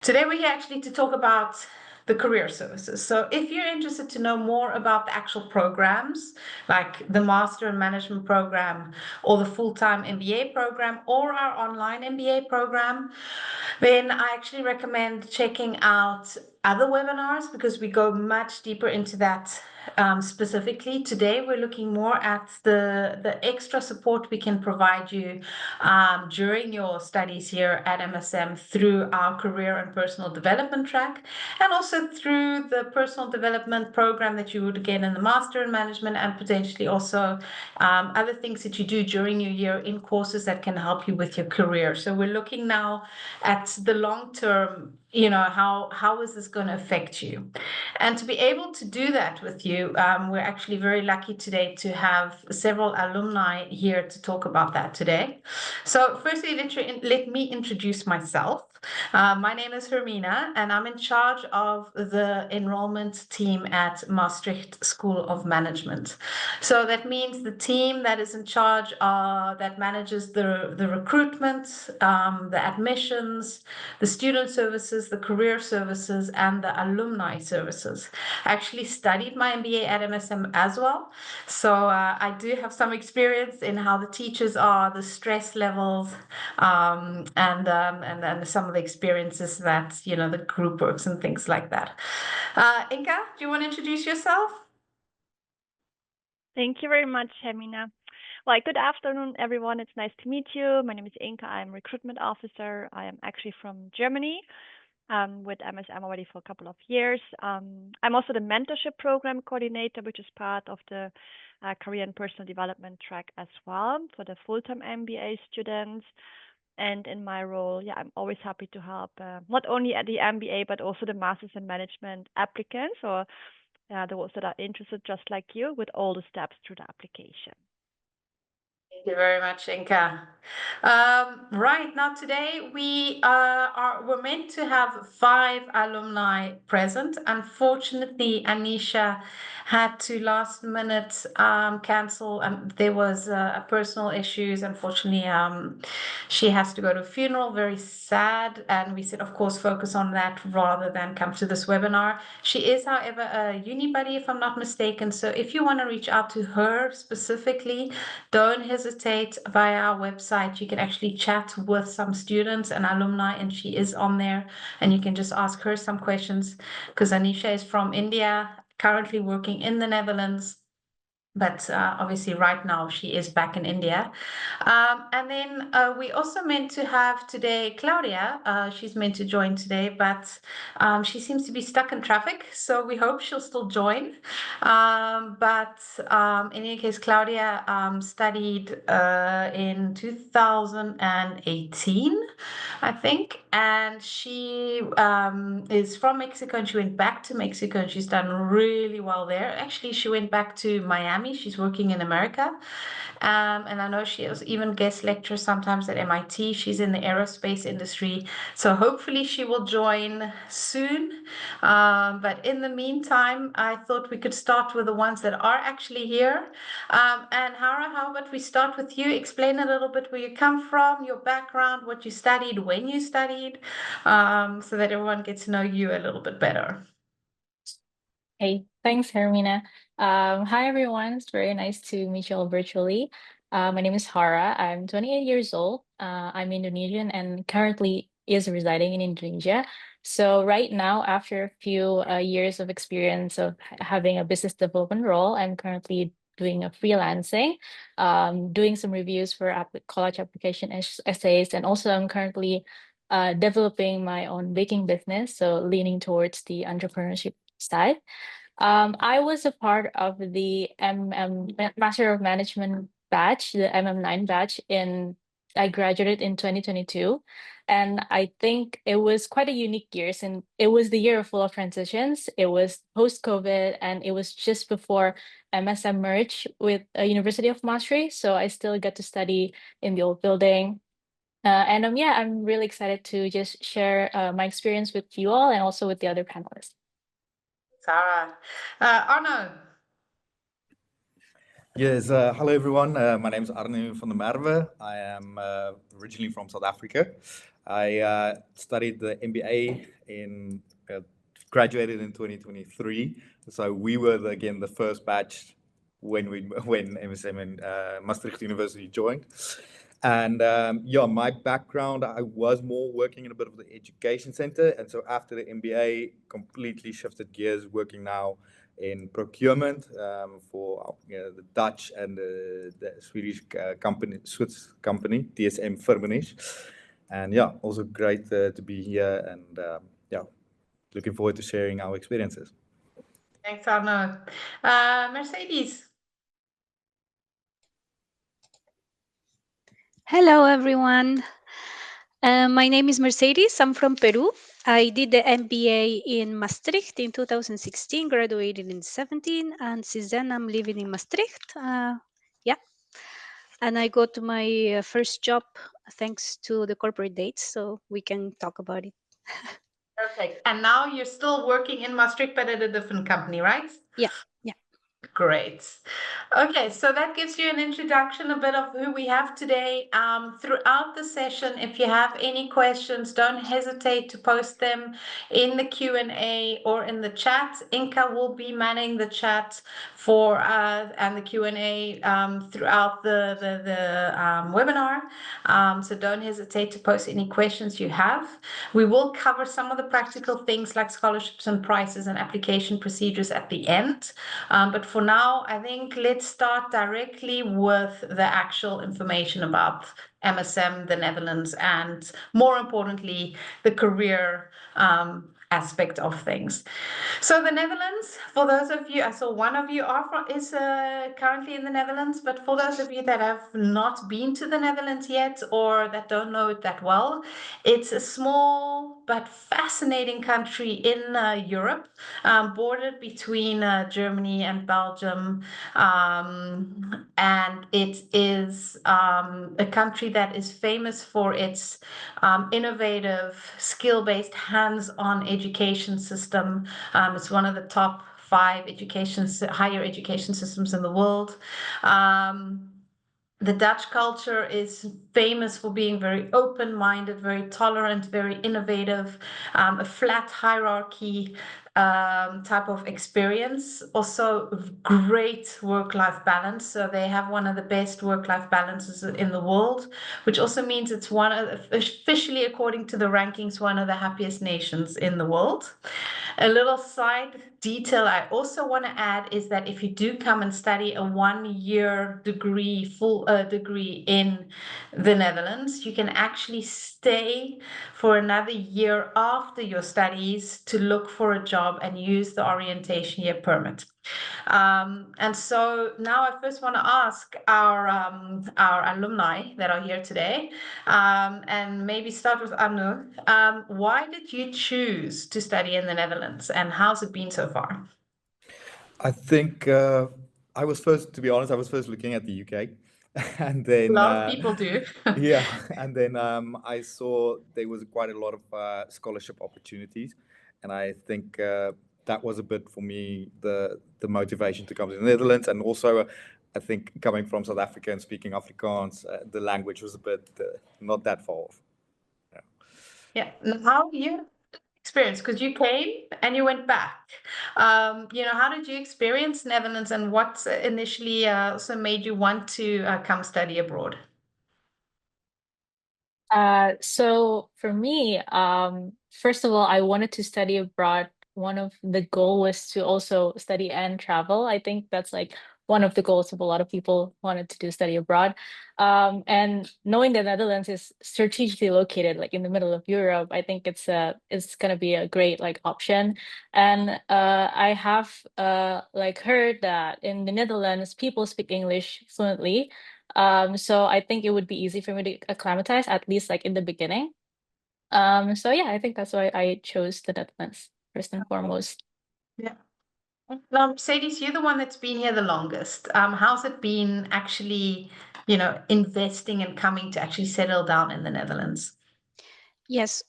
Today we're here actually to talk about the career services. So if you're interested to know more about the actual programs, like the Master and Management program or the full-time MBA program or our online MBA program, then I actually recommend checking out other webinars because we go much deeper into that specifically. Today, we're looking more at the extra support we can provide you during your studies here at MSM through our career and personal development track, and also through the personal development program that you would get in the Master in Management, and potentially also other things that you do during your year in courses that can help you with your career. So we're looking now at the long term, how is this going to affect you? And to be able to do that with you, we're actually very lucky today to have several alumni here to talk about that today. So firstly, let me introduce myself. My name is Hermina, and I'm in charge of the enrollment team at Maastricht School of Management. So that means the team that is in charge that manages the recruitment, the admissions, the student services, the career services, and the alumni services. I actually studied my MBA at MSM as well. So I do have some experience in how the teachers are, the stress levels, and some of the experiences that, the group works and things like that. Inka, do you want to introduce yourself? Thank you very much, Hermina. Well, good afternoon, everyone. It's nice to meet you. My name is Inka. I'm recruitment officer. I am actually from Germany, with MSM already for a couple of years. I'm also the mentorship program coordinator, which is part of the career and personal development track as well for the full-time MBA students. And in my role, I'm always happy to help not only at the MBA, but also the Masters in Management applicants or those that are interested just like you with all the steps through the application. Thank you very much, Inka. Right now, today we're meant to have 5 alumni present. Unfortunately, Anisha had to last minute cancel, and there was personal issues. Unfortunately, she has to go to a funeral. Very sad, and we said, of course, focus on that rather than come to this webinar. She is, however, a uni buddy, if I'm not mistaken. So if you want to reach out to her specifically, don't hesitate via our website. You can actually chat with some students and alumni, and she is on there, and you can just ask her some questions because Anisha is from India, currently working in the Netherlands. But obviously right now she is back in India. And then we also meant to have today Claudia. She's meant to join today, but she seems to be stuck in traffic. So we hope she'll still join. But in any case, Claudia studied in 2018, I think. And she is from Mexico, and she went back to Mexico, and she's done really well there. Actually, she went back to Miami. She's working in America. And I know she has even guest lectures sometimes at MIT. She's in the aerospace industry. So hopefully she will join soon. But in the meantime, I thought we could start with the ones that are actually here. And Hara, how about we start with you? Explain a little bit where you come from, your background, what you studied, when you studied, so that everyone gets to know you a little bit better. Hey, thanks, Hermina. Hi, everyone. It's very nice to meet you all virtually. My name is Hara. I'm 28 years old. I'm Indonesian and currently is residing in Indonesia. So right now, after a few years of experience of having a business development role, I'm currently doing a freelancing, doing some reviews for college application essays, and also I'm currently developing my own baking business, so leaning towards the entrepreneurship side. I was a part of the Master of Management batch, the MM9 batch I graduated in 2022. And I think it was quite a unique year since it was the year full of transitions. It was post-COVID, and it was just before MSM merged with University of Maastricht. So I still get to study in the old building. And I'm really excited to just share my experience with you all and also with the other panelists. Sarah. Arno. Yes, hello everyone. My name is Arno van der Merwe. I am originally from South Africa. I studied the MBA in, graduated in 2023. So we were, again, the first batch when MSM and Maastricht University joined. And yeah, my background, I was more working in a bit of the education center. And so after the MBA, completely shifted gears, working now in procurement for the Dutch and the Swedish company, Swiss company, DSM Firmenich. And yeah, also great to be here, and yeah, looking forward to sharing our experiences. Thanks, Arno. Mercedes. Hello, everyone. My name is Mercedes. I'm from Peru. I did the MBA in Maastricht in 2016, graduated in 17, and since then I'm living in Maastricht. Yeah, and I got my first job thanks to the corporate dates, so we can talk about it. Perfect. And now you're still working in Maastricht, but at a different company, right? Yeah. Great. Okay, so that gives you an introduction, a bit of who we have today. Throughout the session, if you have any questions, don't hesitate to post them in the Q&A or in the chat. Inka will be manning the chat for and the Q&A throughout the webinar. So don't hesitate to post any questions you have. We will cover some of the practical things like scholarships and prices and application procedures at the end. But for now, I think let's start directly with the actual information about MSM, the Netherlands, and more importantly, the career aspect of things. So the Netherlands, for those of you, I saw one of you is currently in the Netherlands, but for those of you that have not been to the Netherlands yet or that don't know it that well, it's a small but fascinating country in Europe, bordered between Germany and Belgium, and it is a country that is famous for its innovative, skill-based, hands-on education system. It's one of the top 5 higher education systems in the world. The Dutch culture is famous for being very open-minded, very tolerant, very innovative, a flat hierarchy type of experience. Also, great work-life balance. So they have one of the best work-life balances in the world, which also means it's officially, according to the rankings, one of the happiest nations in the world. A little side detail I also want to add is that if you do come and study a 1-year degree, full degree in the Netherlands, you can actually stay for another year after your studies to look for a job and use the orientation year permit. And so now I first want to ask our alumni that are here today, and maybe start with Anu. Why did you choose to study in the Netherlands, and how's it been so far? I think I was first, to be honest, I was first looking at the UK, and then A lot of people do. yeah, and then I saw there was quite a lot of scholarship opportunities, and I think that was a bit for me the motivation to come to the Netherlands, and also I think coming from South Africa and speaking Afrikaans, the language was a bit not that far off. Yeah. How you experience? Because you came and you went back. How did you experience Netherlands, and what initially also made you want to come study abroad? So for me, first of all, I wanted to study abroad. One of the goal was to also study and travel. I think that's like one of the goals of a lot of people wanted to do study abroad. And knowing the Netherlands is strategically located like in the middle of Europe, I think it's gonna be a great like option. And I have like heard that in the Netherlands people speak English fluently. So I think it would be easy for me to acclimatize, at least like in the beginning. So yeah, I think that's why I chose the Netherlands first and foremost. Yeah. Now, Mercedes, you're the one that's been here the longest. How's it been actually, investing and coming to actually settle down in the Netherlands? Yes.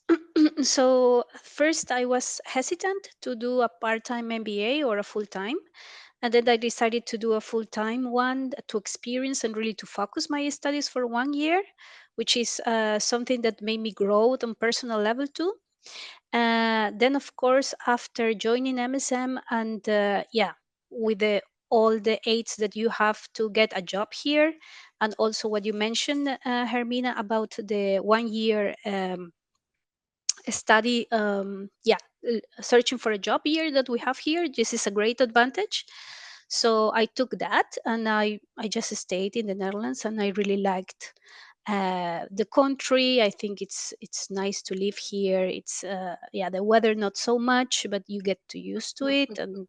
So first I was hesitant to do a part-time MBA or a full-time. And then I decided to do a full-time one to experience and really to focus my studies for 1 year. which is something that made me grow on personal level too. Then, of course, after joining MSM and with all the aids that you have to get a job here, and also what you mentioned, Hermina, about the 1 year study, searching for a job year that we have here. This is a great advantage. So I took that, and I just stayed in the Netherlands, and I really liked the country. I think it's nice to live here. It's the weather not so much, but you get to used to it, and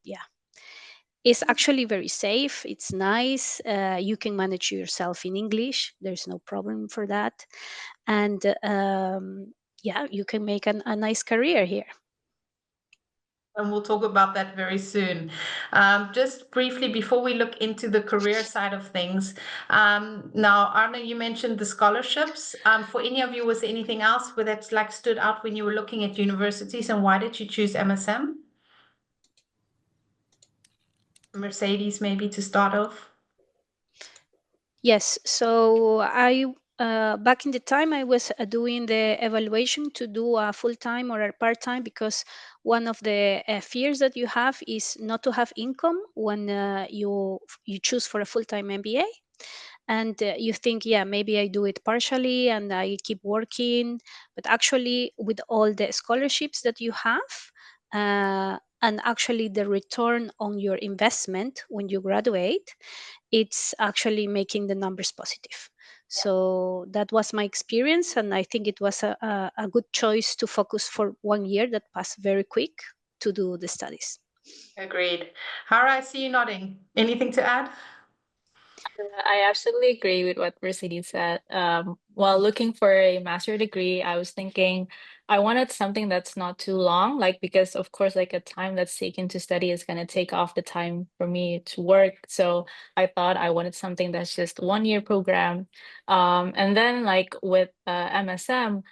it's actually very safe. It's nice. You can manage yourself in English. There's no problem for that, and you can make a nice career here. And we'll talk about that very soon. Just briefly, before we look into the career side of things, now, Arne, you mentioned the scholarships. For any of you, was there anything else that's like stood out when you were looking at universities, and why did you choose MSM? Mercedes, maybe to start off. Yes, so I back in the time I was doing the evaluation to do a full-time or a part-time, because one of the fears that you have is not to have income when you choose for a full-time MBA, and you think, maybe I do it partially and I keep working, but actually with all the scholarships that you have, and actually the return on your investment when you graduate, it's actually making the numbers positive. So that was my experience, and I think it was a good choice to focus for 1 year that passed very quick to do the studies. Agreed. Hara, I see you nodding. Anything to add? I absolutely agree with what Mercedes said. While looking for a master degree, I was thinking I wanted something that's not too long, like, because of course, like, a time that's taken to study is going to take off the time for me to work. So I thought I wanted something that's just 1 year program. And then, like, with MSM,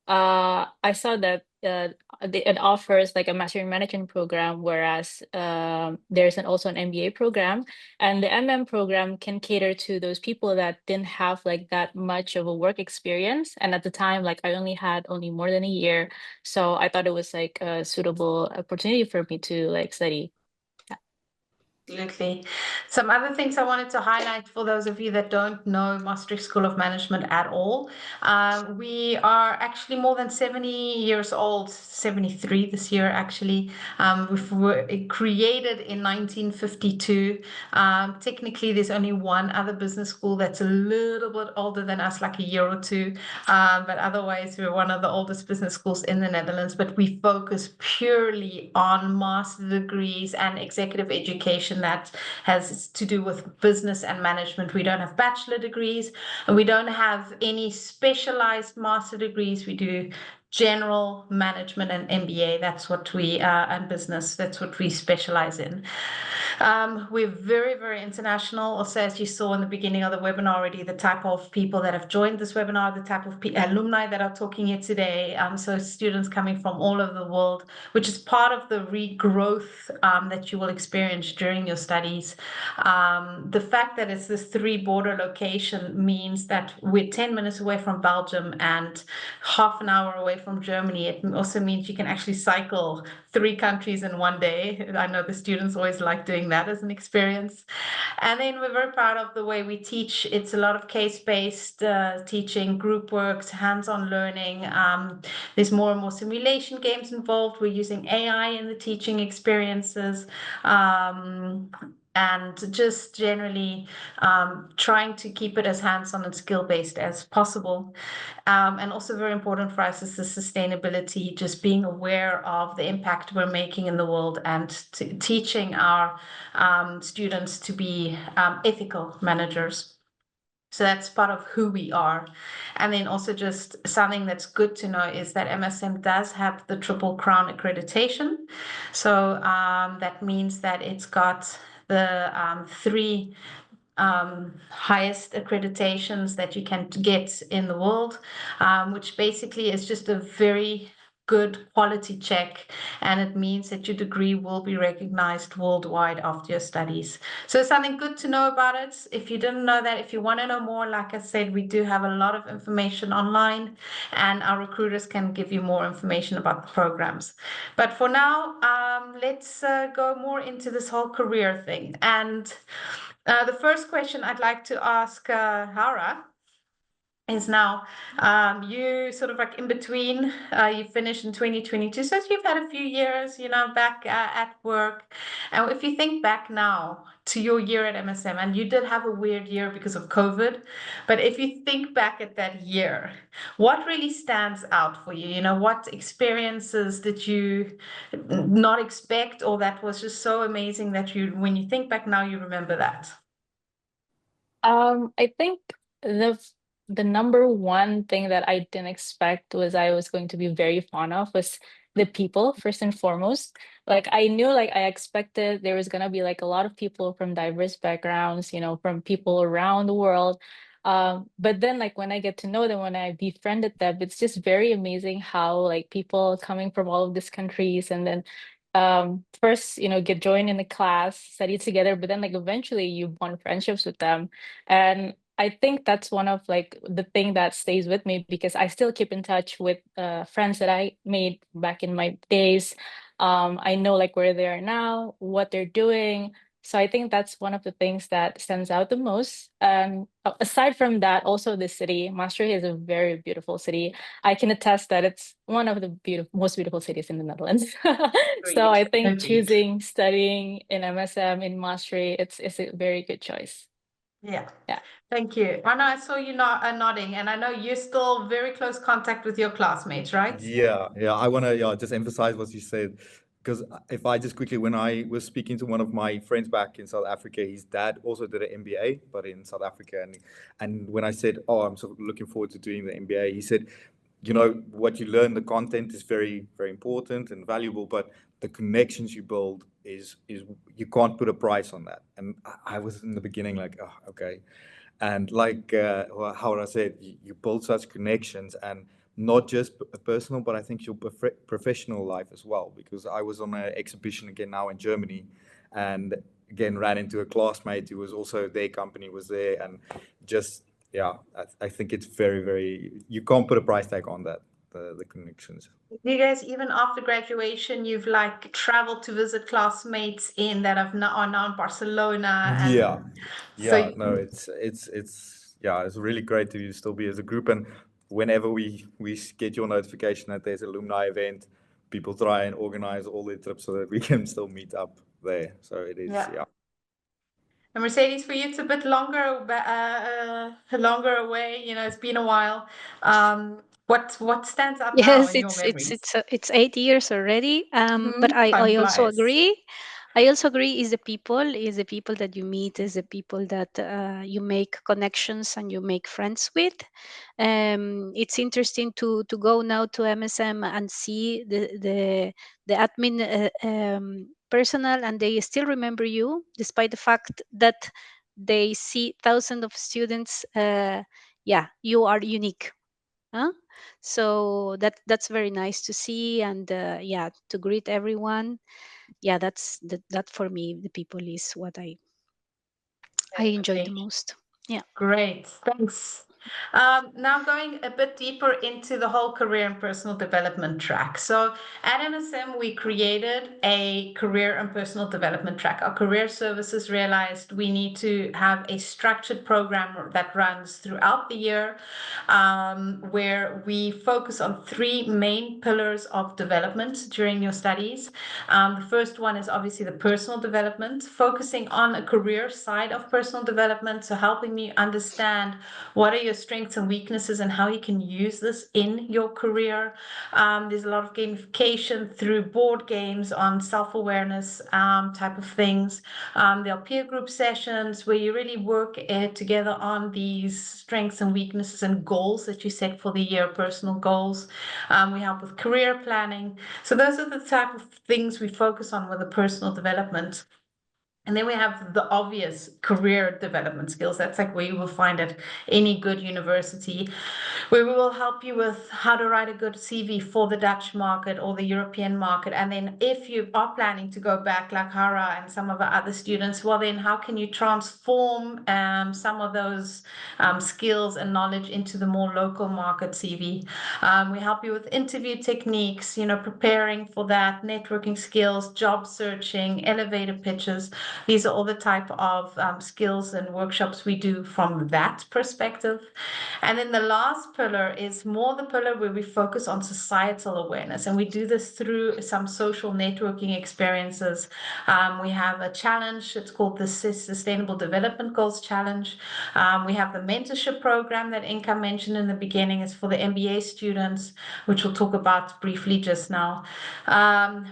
I saw that it offers like a master in management program, whereas there's also an MBA program, and the MM program can cater to those people that didn't have like that much of a work experience. And at the time, like, I only had more than a year, so I thought it was like a suitable opportunity for me to like study. Absolutely. Some other things I wanted to highlight for those of you that don't know Maastricht School of Management at all. We are actually more than 70 years old, 73 this year, actually. We were created in 1952. Technically, there's only one other business school that's a little bit older than us, like a year or two. But otherwise, we're one of the oldest business schools in the Netherlands. But we focus purely on master degrees and executive education that has to do with business and management. We don't have bachelor degrees, and we don't have any specialized master degrees. We do general management and MBA. That's what we and business. That's what we specialize in. We're very, very international. Also, as you saw in the beginning of the webinar already, the type of people that have joined this webinar, the type of alumni that are talking here today. So students coming from all over the world, which is part of the regrowth that you will experience during your studies. The fact that it's this 3-border location means that we're 10 minutes away from Belgium and half an hour away from Germany. It also means you can actually cycle 3 countries in 1 day. I know the students always like doing that as an experience. And then we're very proud of the way we teach. It's a lot of case-based teaching, group works, hands-on learning. There's more and more simulation games involved. We're using AI in the teaching experiences. And just generally trying to keep it as hands-on and skill-based as possible. And also very important for us is the sustainability, just being aware of the impact we're making in the world, and teaching our students to be ethical managers. So that's part of who we are. And then also just something that's good to know is that MSM does have the Triple Crown accreditation. So that means that it's got the 3 highest accreditations that you can get in the world, which basically is just a very good quality check, and it means that your degree will be recognized worldwide after your studies. So something good to know about it. If you didn't know that, if you want to know more, like I said, we do have a lot of information online, and our recruiters can give you more information about the programs. But for now, let's go more into this whole career thing. And the first question I'd like to ask Hara is now, you sort of like in between, you finished in 2022, so you've had a few years, you know, back at work. And if you think back now to your year at MSM, and you did have a weird year because of COVID, but if you think back at that year, what really stands out for you? You know, what experiences did you not expect, or that was just so amazing that you, when you think back now, you remember that? I think the number one thing that I didn't expect was I was going to be very fond of was the people, first and foremost. Like I knew, like I expected there was gonna be like a lot of people from diverse backgrounds, you know, from people around the world. But then like when I get to know them, when I befriended them, it's just very amazing how like people coming from all of these countries, and then first, you know, get joined in the class, study together, but then like eventually you bond friendships with them. And I think that's one of like the thing that stays with me, because I still keep in touch with friends that I made back in my days. I know like where they are now, what they're doing. So I think that's one of the things that stands out the most. Aside from that, also the city, Maastricht is a very beautiful city. I can attest that it's one of the most beautiful cities in the Netherlands. So I think Agreed. choosing studying in MSM in Maastricht, it's a very good choice. Yeah. Yeah. Thank you. I know I saw you nodding, and I know you're still very close contact with your classmates, right? Yeah, I want to just emphasize what you said, because if I just quickly, when I was speaking to one of my friends back in South Africa, his dad also did an MBA, but in South Africa, and when I said, "Oh, I'm so looking forward to doing the MBA," he said, "You know, what you learn, the content is very, very important and valuable, but the connections you build is you can't put a price on that." And I was in the beginning like, "Oh, okay." And like how I said, you build such connections, and not just personal, but I think your professional life as well. Because I was on an exhibition again now in Germany, and again ran into a classmate who was also, their company was there, and just I think it's very, very, you can't put a price tag on that, the connections. You guys, even after graduation, you've like traveled to visit classmates in that are now in Barcelona, and so No, it's really great to still be as a group, and whenever we get your notification that there's an alumni event, people try and organize all their trips so that we can still meet up there. So it is, yeah. And Mercedes, for you, it's a bit longer, longer away. You know, it's been a while. What stands out now Yes, in your memories? it's 8 years already. But Time I also flies. agree. I also agree is the people that you meet, is the people that you make connections and you make friends with. It's interesting to go now to MSM and see the admin personnel, and they still remember you despite the fact that they see thousands of students. Yeah, you are unique. Huh? So that's very nice to see, and yeah, to greet everyone. Yeah, that for me, the people is what I enjoyed the Definitely. most. Yeah. Great, thanks. Now going a bit deeper into the whole career and personal development track. So at MSM, we created a career and personal development track. Our career services realized we need to have a structured program that runs throughout the year, where we focus on three main pillars of development during your studies. The first one is obviously the personal development, focusing on a career side of personal development, so helping me understand what are your strengths and weaknesses and how you can use this in your career. There's a lot of gamification through board games on self-awareness type of things. There are peer group sessions where you really work together on these strengths and weaknesses and goals that you set for the year, personal goals. We help with career planning. So those are the type of things we focus on with the personal development. And then we have the obvious career development skills. That's like where you will find at any good university, where we will help you with how to write a good CV for the Dutch market or the European market. And then if you are planning to go back like Hara and some of our other students, well, then how can you transform some of those skills and knowledge into the more local market CV? We help you with interview techniques, you know, preparing for that, networking skills, job searching, elevator pitches. These are all the type of skills and workshops we do from that perspective. And then the last pillar is more the pillar where we focus on societal awareness. And we do this through some social networking experiences. We have a challenge. It's called the Sustainable Development Goals Challenge. We have the mentorship program that Inka mentioned in the beginning. Is for the MBA students, which we'll talk about briefly just now.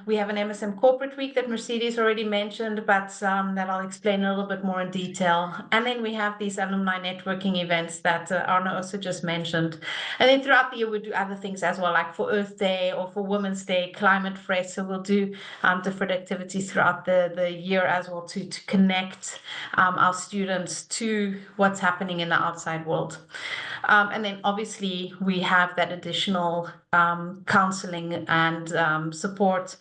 We have an MSM Corporate Week that Mercedes already mentioned, but that I'll explain a little bit more in detail. And then we have these alumni networking events that Arno also just mentioned. And then throughout the year, we do other things as well, like for Earth Day or for Women's Day, Climate Fresh. So we'll do different activities throughout the year as well to connect our students to what's happening in the outside world. And then obviously we have that additional counseling and support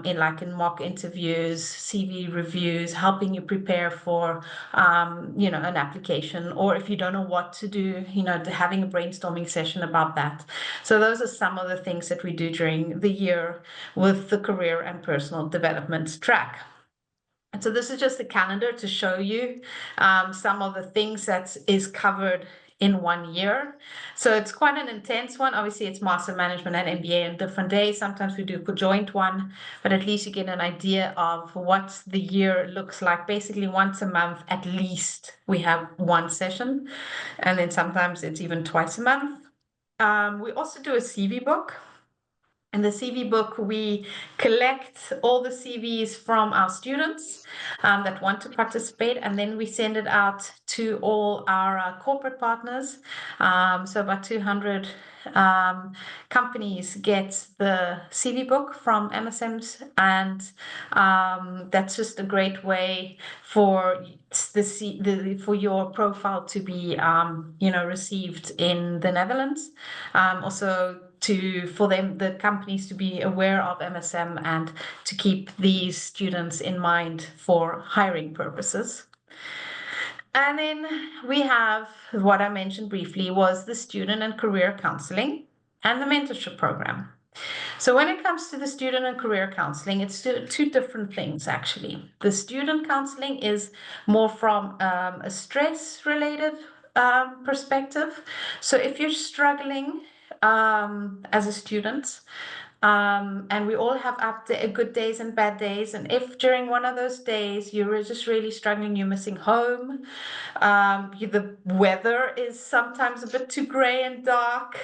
in mock interviews, CV reviews, helping you prepare for an application, or if you don't know what to do, having a brainstorming session about that. So those are some of the things that we do during the year with the career and personal development track. And so this is just a calendar to show you some of the things that is covered in 1 year. So it's quite an intense one. Obviously, it's Master Management and MBA on different days. Sometimes we do a joint one, but at least you get an idea of what the year looks like. Basically, once a month, at least, we have one session. And then sometimes it's even twice a month. We also do a CV book. In the CV book, we collect all the CVs from our students that want to participate, and then we send it out to all our corporate partners. So about 200 companies get the CV book from MSM's, and that's just a great way for for your profile to be received in the Netherlands. Also for the companies to be aware of MSM and to keep these students in mind for hiring purposes. And then we have what I mentioned briefly was the student and career counseling and the mentorship program. So when it comes to the student and career counseling, it's two different things, actually. The student counseling is more from a stress-related perspective. So if you're struggling as a student, and we all have good days and bad days. And if during one of those days you're just really struggling, you're missing home, the weather is sometimes a bit too gray and dark,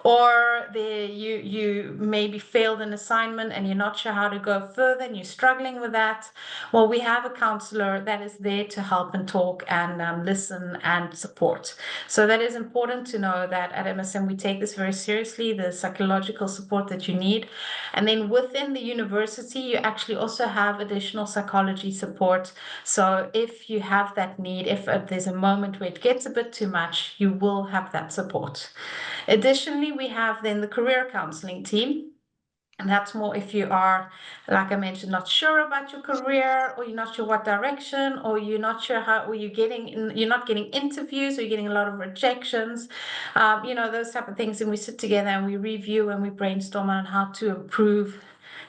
or you maybe failed an assignment and you're not sure how to go further and you're struggling with that, well, we have a counselor that is there to help and talk and listen and support. So that is important to know that at MSM we take this very seriously, the psychological support that you need. And then within the university, you actually also have additional psychology support. So if you have that need, if there's a moment where it gets a bit too much, you will have that support. Additionally, we have then the career counseling team. And that's more if you are, like I mentioned, not sure about your career, or you're not sure what direction, or you're not sure how, or you're not getting interviews, or you're getting a lot of rejections, those type of things. And we sit together and we review and we brainstorm on how to improve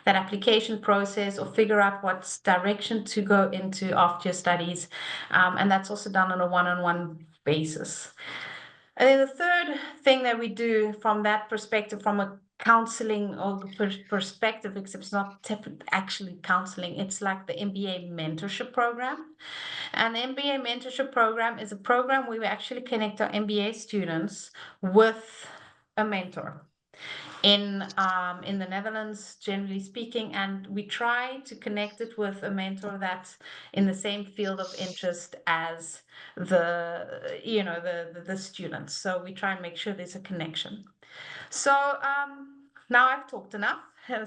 that application process or figure out what direction to go into after your studies. And that's also done on a one-on-one basis. And then the third thing that we do from that perspective, from a counseling or perspective, except it's not actually counseling, it's like the MBA mentorship program. And the MBA mentorship program is a program where we actually connect our MBA students with a mentor in the Netherlands, generally speaking, and we try to connect it with a mentor that's in the same field of interest as the students. So we try and make sure there's a connection. So now I've talked enough.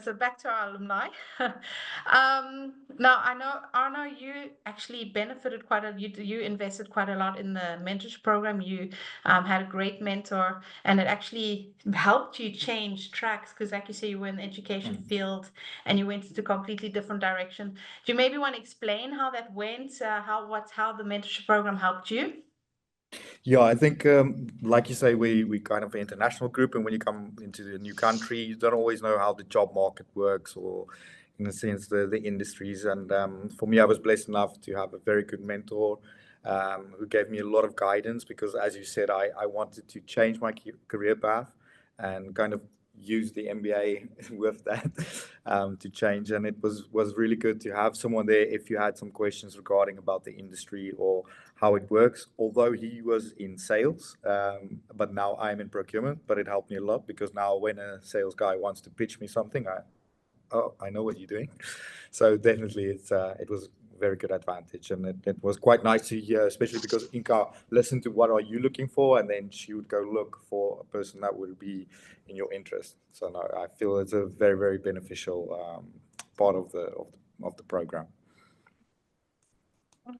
So back to our alumni. Now I know, Arno, you actually benefited quite a you invested quite a lot in the mentorship program. You had a great mentor, and it actually helped you change tracks because, like you say, you were in the education field and you went into a completely different direction. Do you maybe want to explain how that went? How the mentorship program helped you? Yeah, I think, like you say, we kind of an international group, and when you come into a new country, you don't always know how the job market works, or in a sense the industries. And for me, I was blessed enough to have a very good mentor who gave me a lot of guidance because, as you said, I wanted to change my career path and kind of use the MBA with that to change. And it was really good to have someone there if you had some questions regarding about the industry or how it works. Although he was in sales, but now I'm in procurement, but it helped me a lot because now when a sales guy wants to pitch me something, I know what you're doing. So definitely it was a very good advantage, and it was quite nice to hear, especially because Inka listened to what are you looking for, and then she would go look for a person that would be in your interest. So no, I feel it's a very, very beneficial part of the program.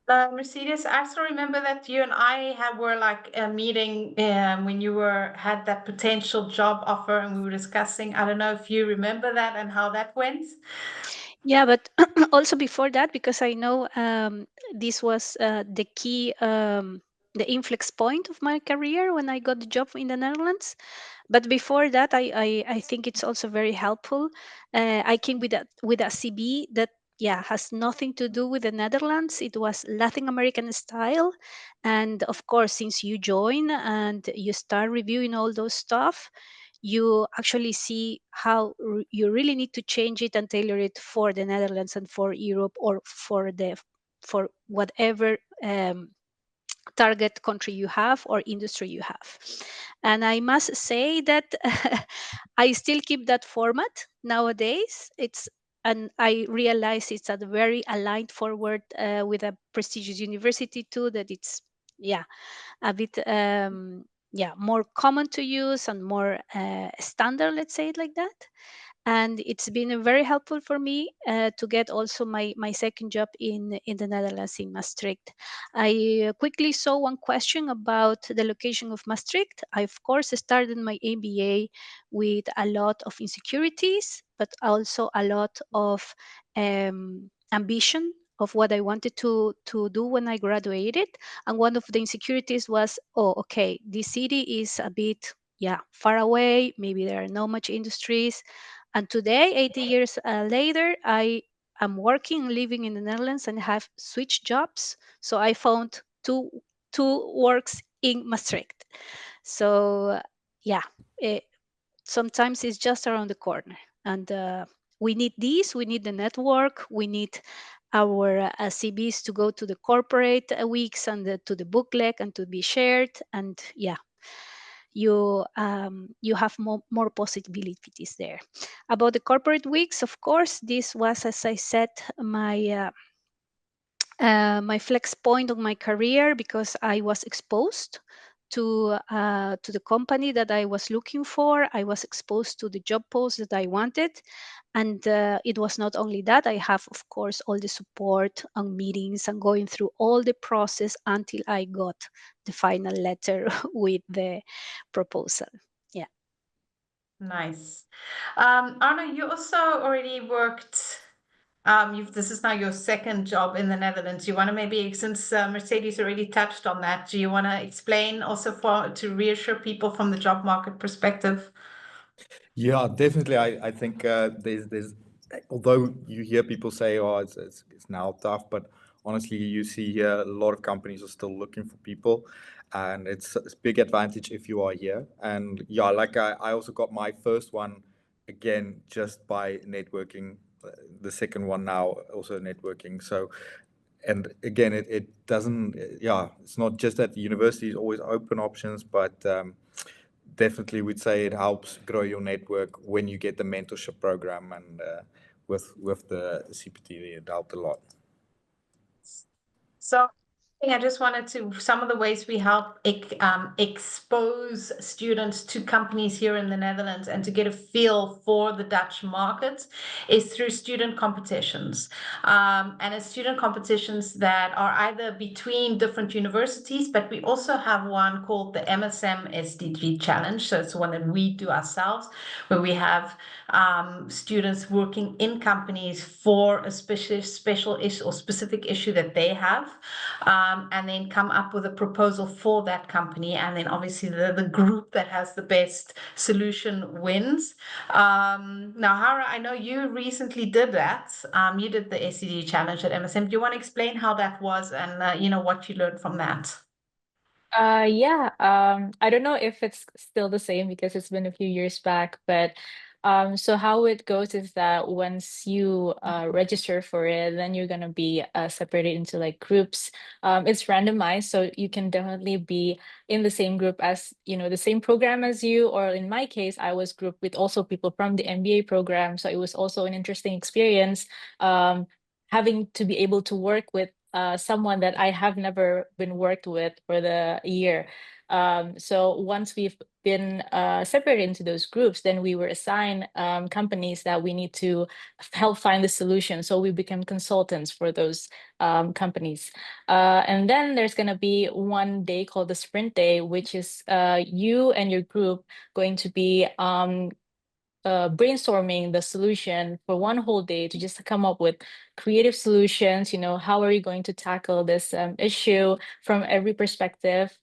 Mercedes, I still remember that you and I were like a meeting when you had that potential job offer, and we were discussing. I don't know if you remember that and how that went. Yeah, but also before that, because I know this was the key, the inflex point of my career when I got the job in the Netherlands. But before that, I think it's also very helpful. I came with a CB that has nothing to do with the Netherlands. It was Latin American style, and of course, since you join and you start reviewing all those stuff, you actually see how you really need to change it and tailor it for the Netherlands and for Europe, or for whatever target country you have or industry you have. And I must say that I still keep that format nowadays. And I realize it's a very aligned forward with a prestigious university too, that it's a bit more common to use and more standard, let's say it like that. And it's been very helpful for me to get also my second job in the Netherlands, in Maastricht. I quickly saw one question about the location of Maastricht. I of course started my MBA with a lot of insecurities, but also a lot of ambition of what I wanted to do when I graduated. And one of the insecurities was, oh, okay, this city is a bit far away, maybe there are not much industries. And today, 80 years later, I am working, living in the Netherlands, and have switched jobs. So I found two works in Maastricht. So it, sometimes it's just around the corner, and we need this. We need the network. We need our CBs to go to the corporate weeks and to the booklet and to be shared. And you have more possibilities there. About the corporate weeks, of course, this was, as I said, my my flex point of my career, because I was exposed to the company that I was looking for. I was exposed to the job post that I wanted, and it was not only that. I have, of course, all the support on meetings and going through all the process until I got the final letter with the proposal. Yeah. Nice. Arno, you also already worked. This is now your second job in the Netherlands. You want to maybe, since Mercedes already touched on that, do you want to explain also to reassure people from the job market perspective? Yeah, definitely. I think there's although you hear people say, oh, it's now tough, but honestly, you see here a lot of companies are still looking for people, and it's a big advantage if you are here. And yeah, like I also got my first one again just by networking. The second one now also networking. So, and again, it doesn't, it's not just that the university is always open options, but definitely would say it helps grow your network when you get the mentorship program, and with the CPT, it helped a lot. So I just wanted to, some of the ways we help expose students to companies here in the Netherlands and to get a feel for the Dutch market is through student competitions. And it's student competitions that are either between different universities, but we also have one called the MSM SDG Challenge. So it's one that we do ourselves, where we have students working in companies for a special issue or specific issue that they have. And then come up with a proposal for that company. And then obviously the group that has the best solution wins. Now, Hara, I know you recently did that. You did the SCD challenge at MSM. Do you want to explain how that was and, you know, what you learned from that? Yeah, I don't know if it's still the same because it's been a few years back, but so how it goes is that once you register for it, then you're gonna be separated into like groups. It's randomized, so you can definitely be in the same group as, you know, the same program as you, or in my case, I was grouped with also people from the MBA program, so it was also an interesting experience having to be able to work with someone that I have never been worked with for the year. So once we've been separated into those groups, then we were assigned companies that we need to help find the solution. So we become consultants for those companies. And then there's going to be one day called the sprint day, which is you and your group going to be brainstorming the solution for one whole day to just come up with creative solutions. You know, how are you going to tackle this issue from every perspective?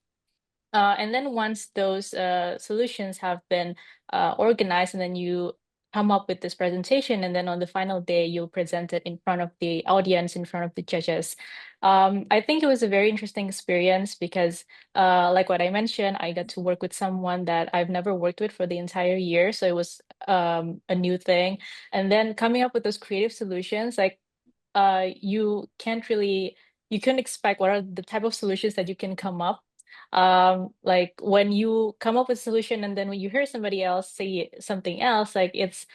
And then once those solutions have been organized, and then you come up with this presentation, and then on the final day, you'll present it in front of the audience, in front of the judges. I think it was a very interesting experience because, like what I mentioned, I got to work with someone that I've never worked with for the entire year. So it was a new thing. And then coming up with those creative solutions, like you couldn't expect what are the type of solutions that you can come up. Like when you come up with a solution and then when you hear somebody else say something else, like it's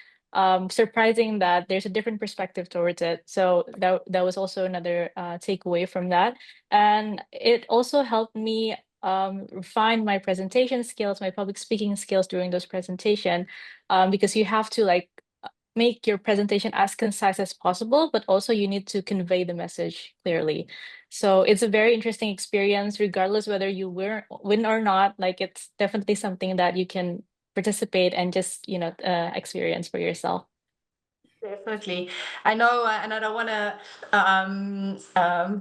surprising that there's a different perspective towards it. So that was also another takeaway from that. And it also helped me refine my presentation skills, my public speaking skills during those presentation, because you have to like make your presentation as concise as possible, but also you need to convey the message clearly. So it's a very interesting experience, regardless whether you win or not. Like it's definitely something that you can participate and just, you know, experience for yourself. Definitely. I know, and I don't want to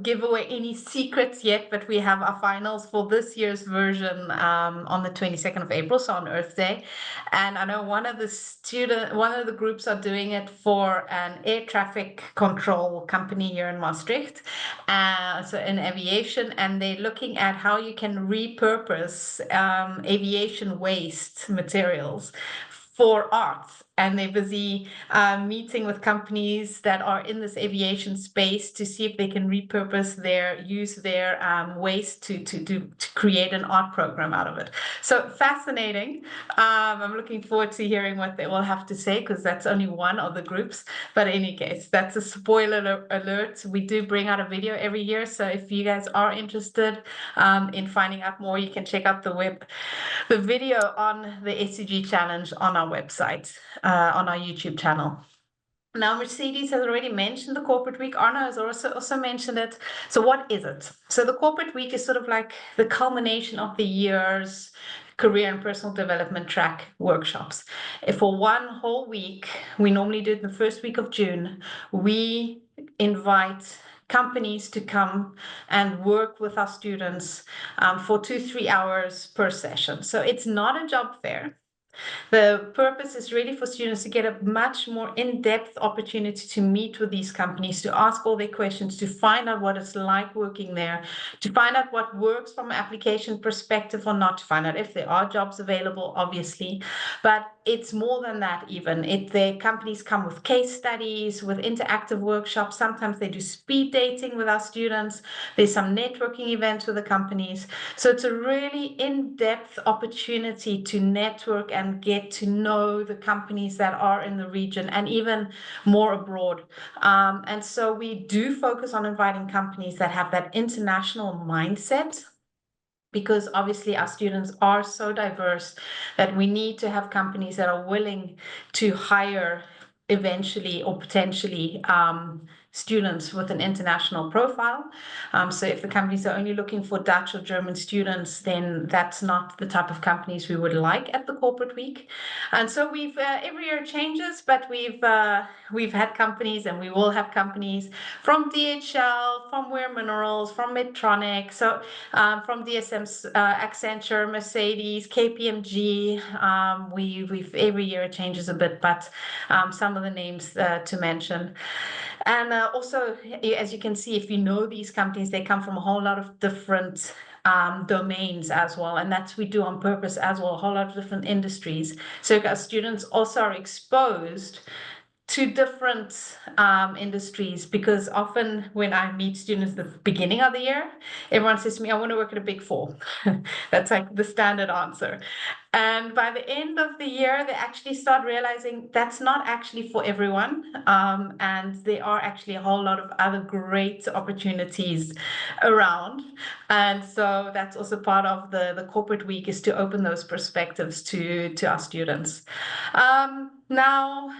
give away any secrets yet, but we have our finals for this year's version on the 22nd of April, so on Earth Day. And I know one of the groups are doing it for an air traffic control company here in Maastricht, so in aviation, and they're looking at how you can repurpose aviation waste materials for art. And they're busy meeting with companies that are in this aviation space to see if they can use their waste to create an art program out of it. So fascinating. I'm looking forward to hearing what they will have to say, because that's only one of the groups. But in any case, that's a spoiler alert. We do bring out a video every year. So if you guys are interested in finding out more, you can check out the video on the SCG challenge on our website, on our YouTube channel. Now, Mercedes has already mentioned the Corporate Week. Arno has also mentioned it. So what is it? So the Corporate Week is sort of like the culmination of the year's career and personal development track workshops. For one whole week, we normally do it the first week of June, we invite companies to come and work with our students for 2-3 hours per session. So it's not a job fair. The purpose is really for students to get a much more in-depth opportunity to meet with these companies, to ask all their questions, to find out what it's like working there, to find out what works from an application perspective or not, to find out if there are jobs available, obviously. But it's more than that even. The companies come with case studies, with interactive workshops. Sometimes they do speed dating with our students. There's some networking events with the companies. So it's a really in-depth opportunity to network and and get to know the companies that are in the region and even more abroad. And so we do focus on inviting companies that have that international mindset, because obviously our students are so diverse that we need to have companies that are willing to hire eventually or potentially students with an international profile. So if the companies are only looking for Dutch or German students, then that's not the type of companies we would like at the corporate week. And so we've every year changes, but we've had companies, and we will have companies from DHL, from Weir Minerals, from Medtronic, so from DSM, Accenture, Mercedes, KPMG. We've every year it changes a bit, but some of the names to mention. And also, as you can see, if you know these companies, they come from a whole lot of different domains as well, and that's we do on purpose as well, a whole lot of different industries. So our students also are exposed to different industries, because often when I meet students at the beginning of the year, everyone says to me, I want to work at a Big Four. That's like the standard answer. And by the end of the year, they actually start realizing that's not actually for everyone. And there are actually a whole lot of other great opportunities around. And so that's also part of the corporate week, is to open those perspectives to our students. Now,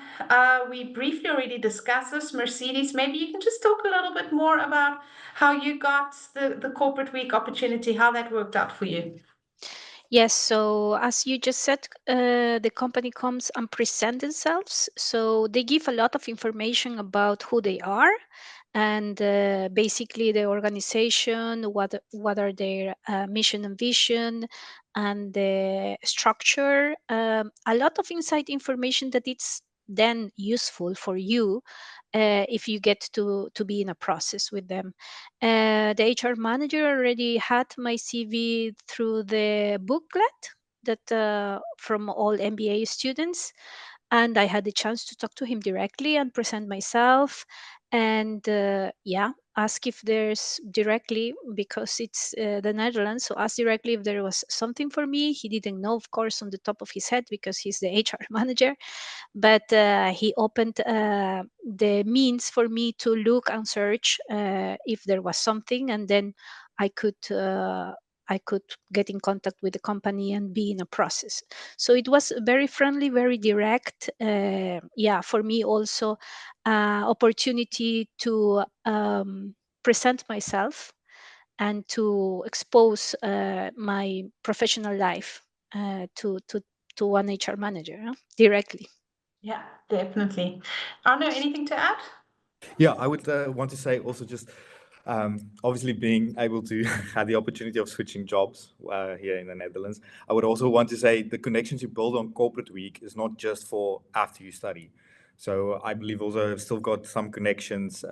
we briefly already discussed this. Mercedes, maybe you can just talk a little bit more about how you got the corporate week opportunity, how that worked out for you. Yes, so as you just said, the company comes and present themselves. So they give a lot of information about who they are, and basically the organization, what are their mission and vision, and the structure. A lot of inside information that it's then useful for you if you get to be in a process with them. The HR manager already had my CV through the booklet that from all MBA students, and I had the chance to talk to him directly and present myself, and ask if there's directly, because it's the Netherlands, so ask directly if there was something for me. He didn't know, of course, on the top of his head, because he's the HR manager, but he opened the means for me to look and search if there was something, and then I could get in contact with the company and be in a process. So it was very friendly, very direct. For me also, opportunity to present myself and to expose my professional life to one HR manager directly. Yeah, definitely. Arno, anything to add? Yeah, I would want to say also just obviously being able to have the opportunity of switching jobs here in the Netherlands. I would also want to say the connections you build on corporate week is not just for after you study. So I believe also I've still got some connections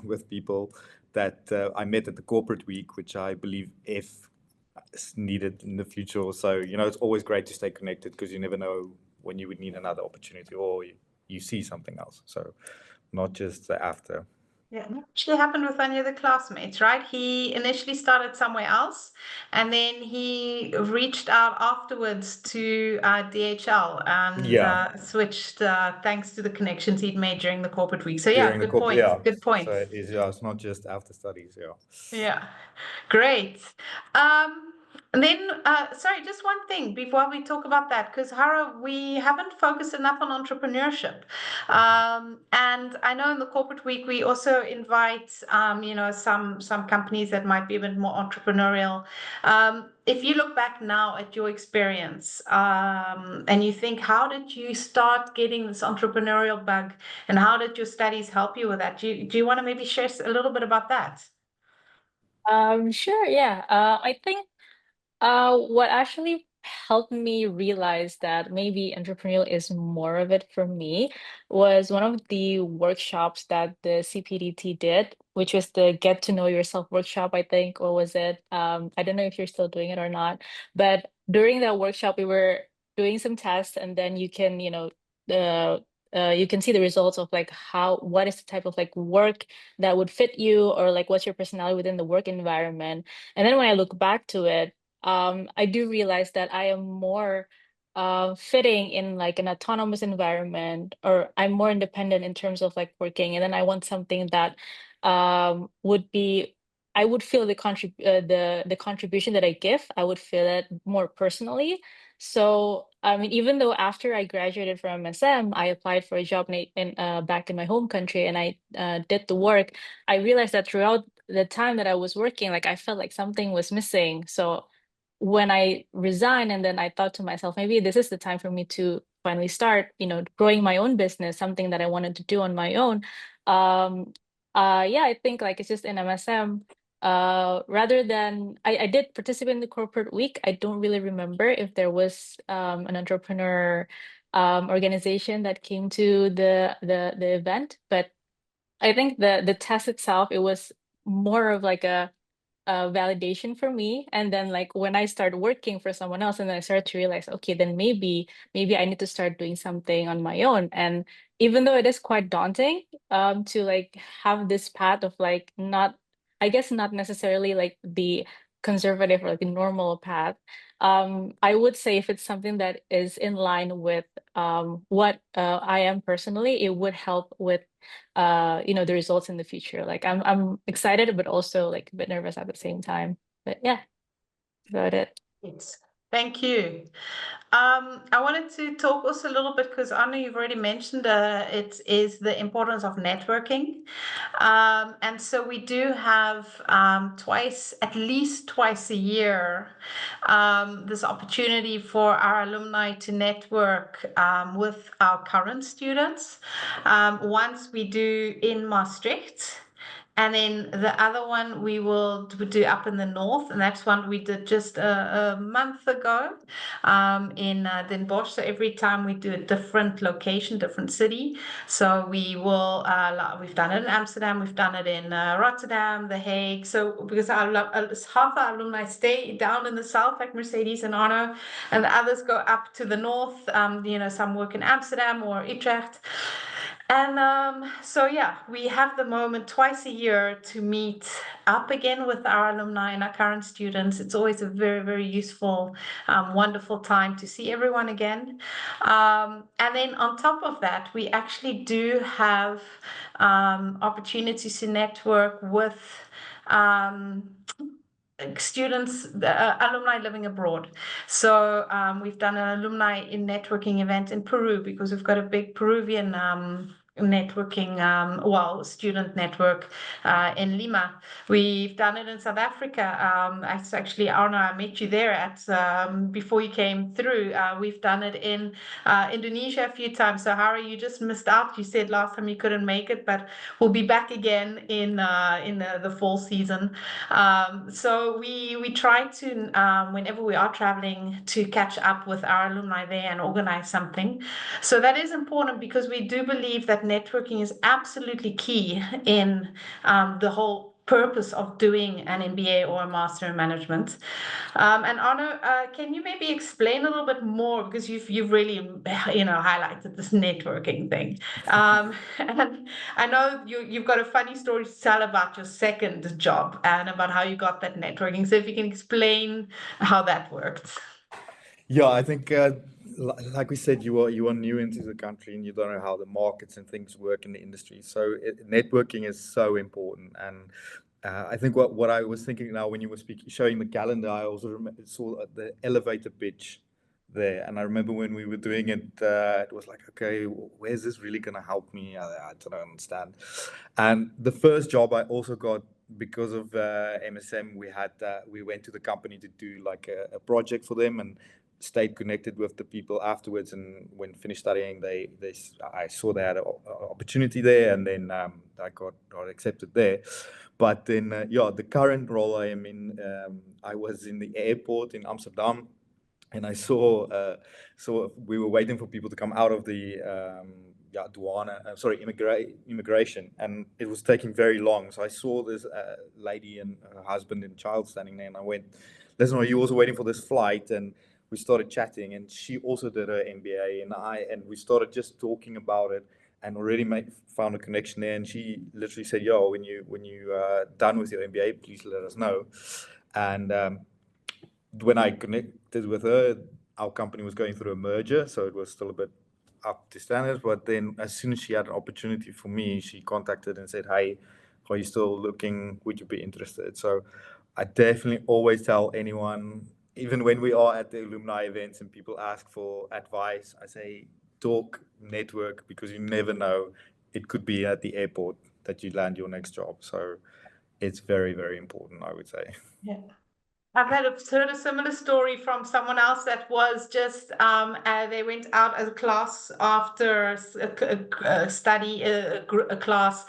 with people that I met at the corporate week, which I believe if needed in the future or so, it's always great to stay connected, because you never know when you would need another opportunity, or you see something else. So not just the after. Yeah, it actually happened with one of the classmates, right? He initially started somewhere else, and then he reached out afterwards to DHL and switched thanks to the connections he'd made during the corporate week. So yeah, good point. Good point. So it's not just after studies. Yeah, great. And then, sorry, just one thing before we talk about that, because Hara, we haven't focused enough on entrepreneurship. And I know in the corporate week we also invite, some companies that might be a bit more entrepreneurial. If you look back now at your experience, and you think, how did you start getting this entrepreneurial bug, and how did your studies help you with that? Do you want to maybe share a little bit about that? Sure, yeah. I think what actually helped me realize that maybe entrepreneurial is more of it for me was one of the workshops that the CPDT did, which was the Get to Know Yourself workshop, I think, or was it? I don't know if you're still doing it or not, but during that workshop, we were doing some tests, and then you can, you can see the results of like what is the type of like work that would fit you, or like what's your personality within the work environment. And then when I look back to it, I do realize that I am more fitting in like an autonomous environment, or I'm more independent in terms of like working, and then I want something that would be, I would feel the contribution that I give, I would feel it more personally. So I mean, even though after I graduated from MSM, I applied for a job back in my home country, and I did the work, I realized that throughout the time that I was working, like I felt like something was missing. So when I resigned, and then I thought to myself, maybe this is the time for me to finally start, growing my own business, something that I wanted to do on my own. Yeah, I think like it's just in MSM. Rather than I did participate in the corporate week. I don't really remember if there was an entrepreneur organization that came to the event, but I think the test itself, it was more of like a validation for me. And then like when I started working for someone else, and then I started to realize, okay, then maybe I need to start doing something on my own. And even though it is quite daunting to like have this path of like not, I guess not necessarily like the conservative or like the normal path, I would say if it's something that is in line with what I am personally, it would help with the results in the future. Like I'm excited, but also like a bit nervous at the same time. But yeah, that's about it. Yes. Thank you. I wanted to talk also a little bit, because I know you've already mentioned it is the importance of networking. And so we do have at least twice a year, this opportunity for our alumni to network with our current students. Once we do in Maastricht. And then the other one we will do up in the north, and that's one we did just a month ago in Den Bosch. So every time we do a different location, different city. So we will, we've done it in Amsterdam, we've done it in Rotterdam, The Hague. So because half our alumni stay down in the south, like Mercedes and Arno, and the others go up to the north. Some work in Amsterdam or Utrecht. And so, yeah, we have the moment twice a year to meet up again with our alumni and our current students. It's always a very, very useful, wonderful time to see everyone again. And then on top of that, we actually do have opportunities to network with students, alumni living abroad. So we've done an alumni in networking event in Peru, because we've got a big Peruvian networking, student network in Lima. We've done it in South Africa. Actually, Arno, I met you there before you came through. We've done it in Indonesia a few times. So Hara, you just missed out. You said last time you couldn't make it, but we'll be back again in the fall season. So we try to, whenever we are traveling, to catch up with our alumni there and organize something. So that is important, because we do believe that networking is absolutely key in the whole purpose of doing an MBA or a Master in Management. And Arno, can you maybe explain a little bit more, because you've really highlighted this networking thing. And I know you've got a funny story to tell about your second job and about how you got that networking. So if you can explain how that worked. Yeah, I think, like we said, you are new into the country and you don't know how the markets and things work in the industry. So networking is so important. And I think what I was thinking now when you were showing the calendar, I also saw the elevator pitch there. And I remember when we were doing it, it was like, okay, where's this really going to help me? I don't understand. And the first job I also got because of MSM, we went to the company to do like a project for them and stayed connected with the people afterwards. And when finished studying, I saw they had an opportunity there, and then I got accepted there. But then, the current role I am in, I was in the airport in Amsterdam, and I saw we were waiting for people to come out of the immigration, and it was taking very long. So I saw this lady and her husband and child standing there, and I went, "Listen, are you also waiting for this flight?" And we started chatting, and she also did her MBA, and we started just talking about it, and already found a connection there. And she literally said, "Yo, when you done with your MBA, please let us know." And when I connected with her, our company was going through a merger, so it was still a bit up to standards. But then as soon as she had an opportunity for me, she contacted and said, hey, are you still looking? Would you be interested? So I definitely always tell anyone, even when we are at the alumni events and people ask for advice, I say, talk, network, because you never know. It could be at the airport that you land your next job. So it's very, very important, I would say. Yeah. I've heard a similar story from someone else that was just they went out as a class after a study a class.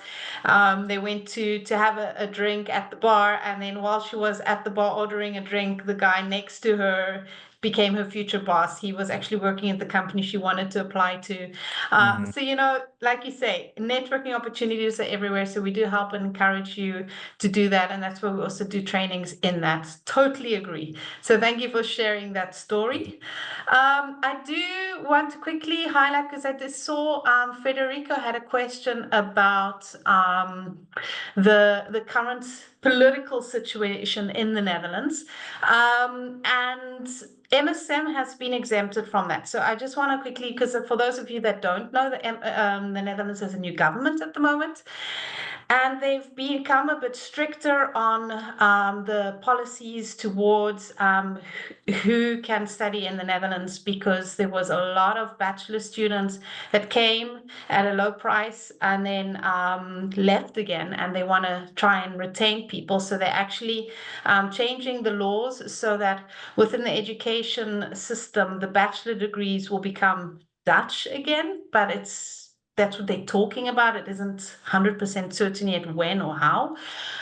They went to have a drink at the bar, and then while she was at the bar ordering a drink, the guy next to her became her future boss. He was actually working at the company she wanted to apply to. So, you know, like you say, networking opportunities are everywhere. So we do help and encourage you to do that. And that's why we also do trainings in that. Totally agree. So thank you for sharing that story. I do want to quickly highlight, because I just saw Federico had a question about the current political situation in the Netherlands. And MSM has been exempted from that. So I just want to quickly, because for those of you that don't know, the Netherlands has a new government at the moment. And they've become a bit stricter on the policies towards who can study in the Netherlands, because there was a lot of bachelor students that came at a low price and then left again, and they want to try and retain people. So they're actually changing the laws so that within the education system, the bachelor degrees will become Dutch again, but that's what they're talking about. It isn't 100% certain yet when or how.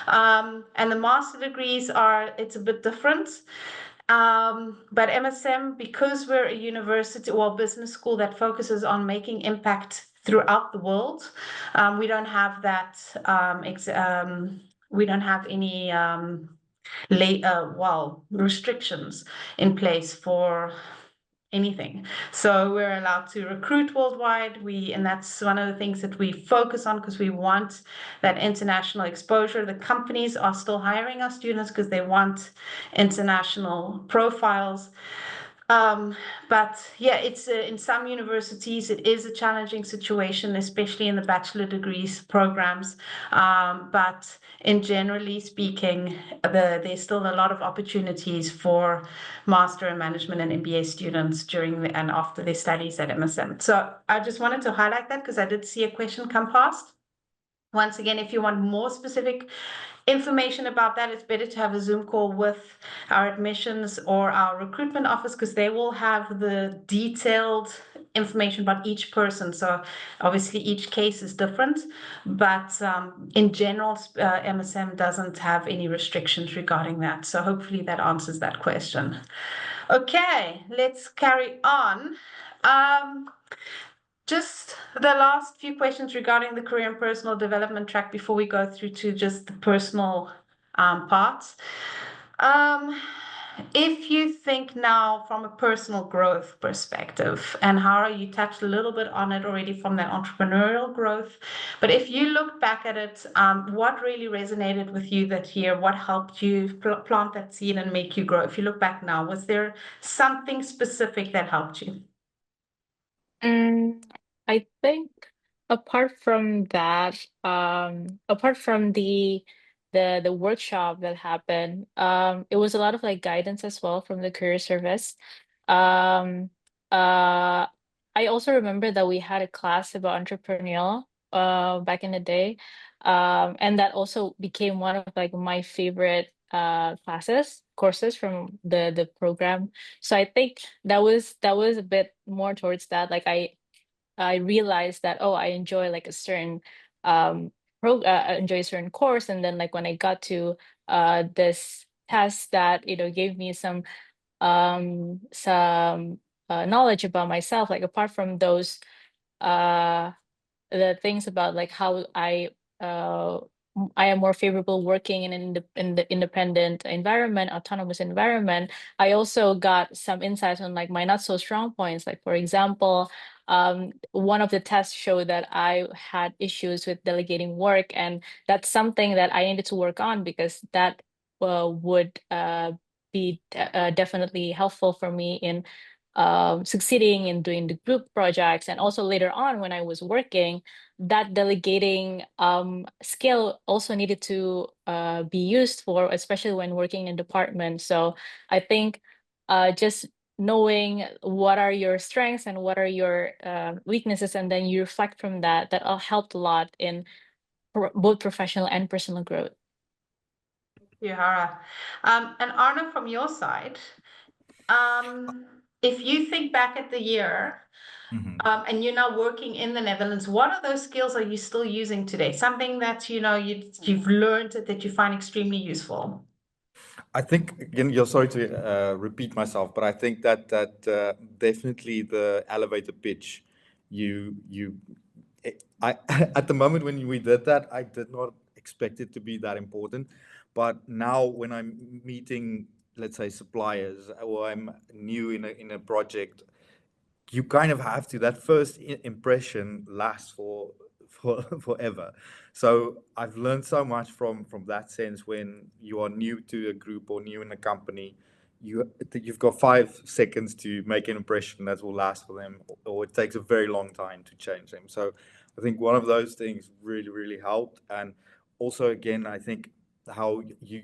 And the master degrees it's a bit different. But MSM, because we're a university or business school that focuses on making impact throughout the world, we don't have that. We don't have any restrictions in place for anything. So we're allowed to recruit worldwide. And that's one of the things that we focus on, because we want that international exposure. The companies are still hiring our students because they want international profiles. But yeah, it's in some universities, it is a challenging situation, especially in the bachelor degrees programs. But in generally speaking, there's still a lot of opportunities for master in management and MBA students during and after their studies at MSM. So I just wanted to highlight that because I did see a question come past. Once again, if you want more specific information about that, it's better to have a Zoom call with our admissions or our recruitment office, because they will have the detailed information about each person. So obviously each case is different, but in general, MSM doesn't have any restrictions regarding that. So hopefully that answers that question. Okay, let's carry on. Just the last few questions regarding the career and personal development track before we go through to just the personal parts. If you think now from a personal growth perspective, and Hara, you touched a little bit on it already from that entrepreneurial growth, but if you look back at it, what really resonated with you that year? What helped you plant that seed and make you grow? If you look back now, was there something specific that helped you? I think apart from that, apart from the workshop that happened, it was a lot of like guidance as well from the career service. Um, I also remember that we had a class about entrepreneurial back in the day. And that also became one of like my favorite courses from the program. So I think that was a bit more towards that. Like I realized that, oh, I enjoy like a certain I enjoy a certain course, and then like when I got to this test that gave me some knowledge about myself, like apart from those the things about like how I am more favorable working in the independent environment, autonomous environment. I also got some insights on like my not so strong points. Like for example, one of the tests showed that I had issues with delegating work, and that's something that I needed to work on, because that would be definitely helpful for me in succeeding in doing the group projects. And also later on when I was working, that delegating skill also needed to be used for, especially when working in departments. So I think just knowing what are your strengths and what are your weaknesses, and then you reflect from that, that all helped a lot in both professional and personal growth. Yeah, Hara. And Arno, from your side, if you think back at the year, and you're now working in the Netherlands, what are those skills are you still using today? Something that you've learned that you find extremely useful. I think, again, you're sorry to repeat myself, but I think that definitely the elevator pitch, at the moment when we did that, I did not expect it to be that important. But now when I'm meeting, let's say, suppliers, or I'm new in a project, you kind of have to, that first impression lasts forever. So I've learned so much from that sense. When you are new to a group or new in a company, you've got 5 seconds to make an impression that will last for them, or it takes a very long time to change them. So I think one of those things really helped. And also, again, I think how you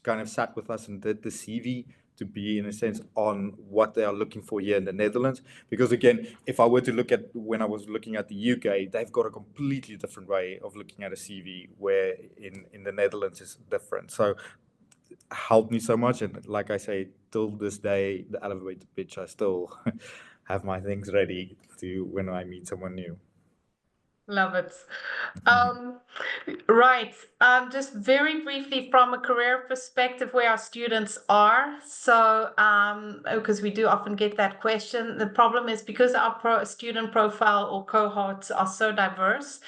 kind of sat with us and did the CV to be, in a sense, on what they are looking for here in the Netherlands. Because again, if I were to look at, when I was looking at the UK, they've got a completely different way of looking at a CV, where in the Netherlands is different. So helped me so much. And like I say, till this day, the elevator pitch, I still have my things ready to when I meet someone new. Love it. Right. Just very briefly from a career perspective, where our students are. So, because we do often get that question, the problem is because our student profile or cohorts are so diverse,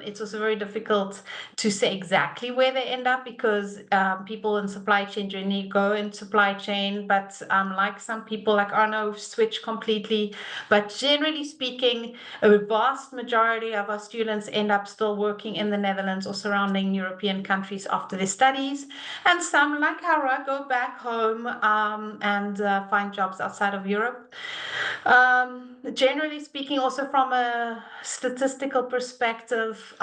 it's also very difficult to say exactly where they end up, because people in supply chain generally go in supply chain, but like some people like Arno switch completely. But generally speaking, a vast majority of our students end up still working in the Netherlands or surrounding European countries after their studies. And some, like Hara, go back home and find jobs outside of Europe. Generally speaking, also from a statistical perspective,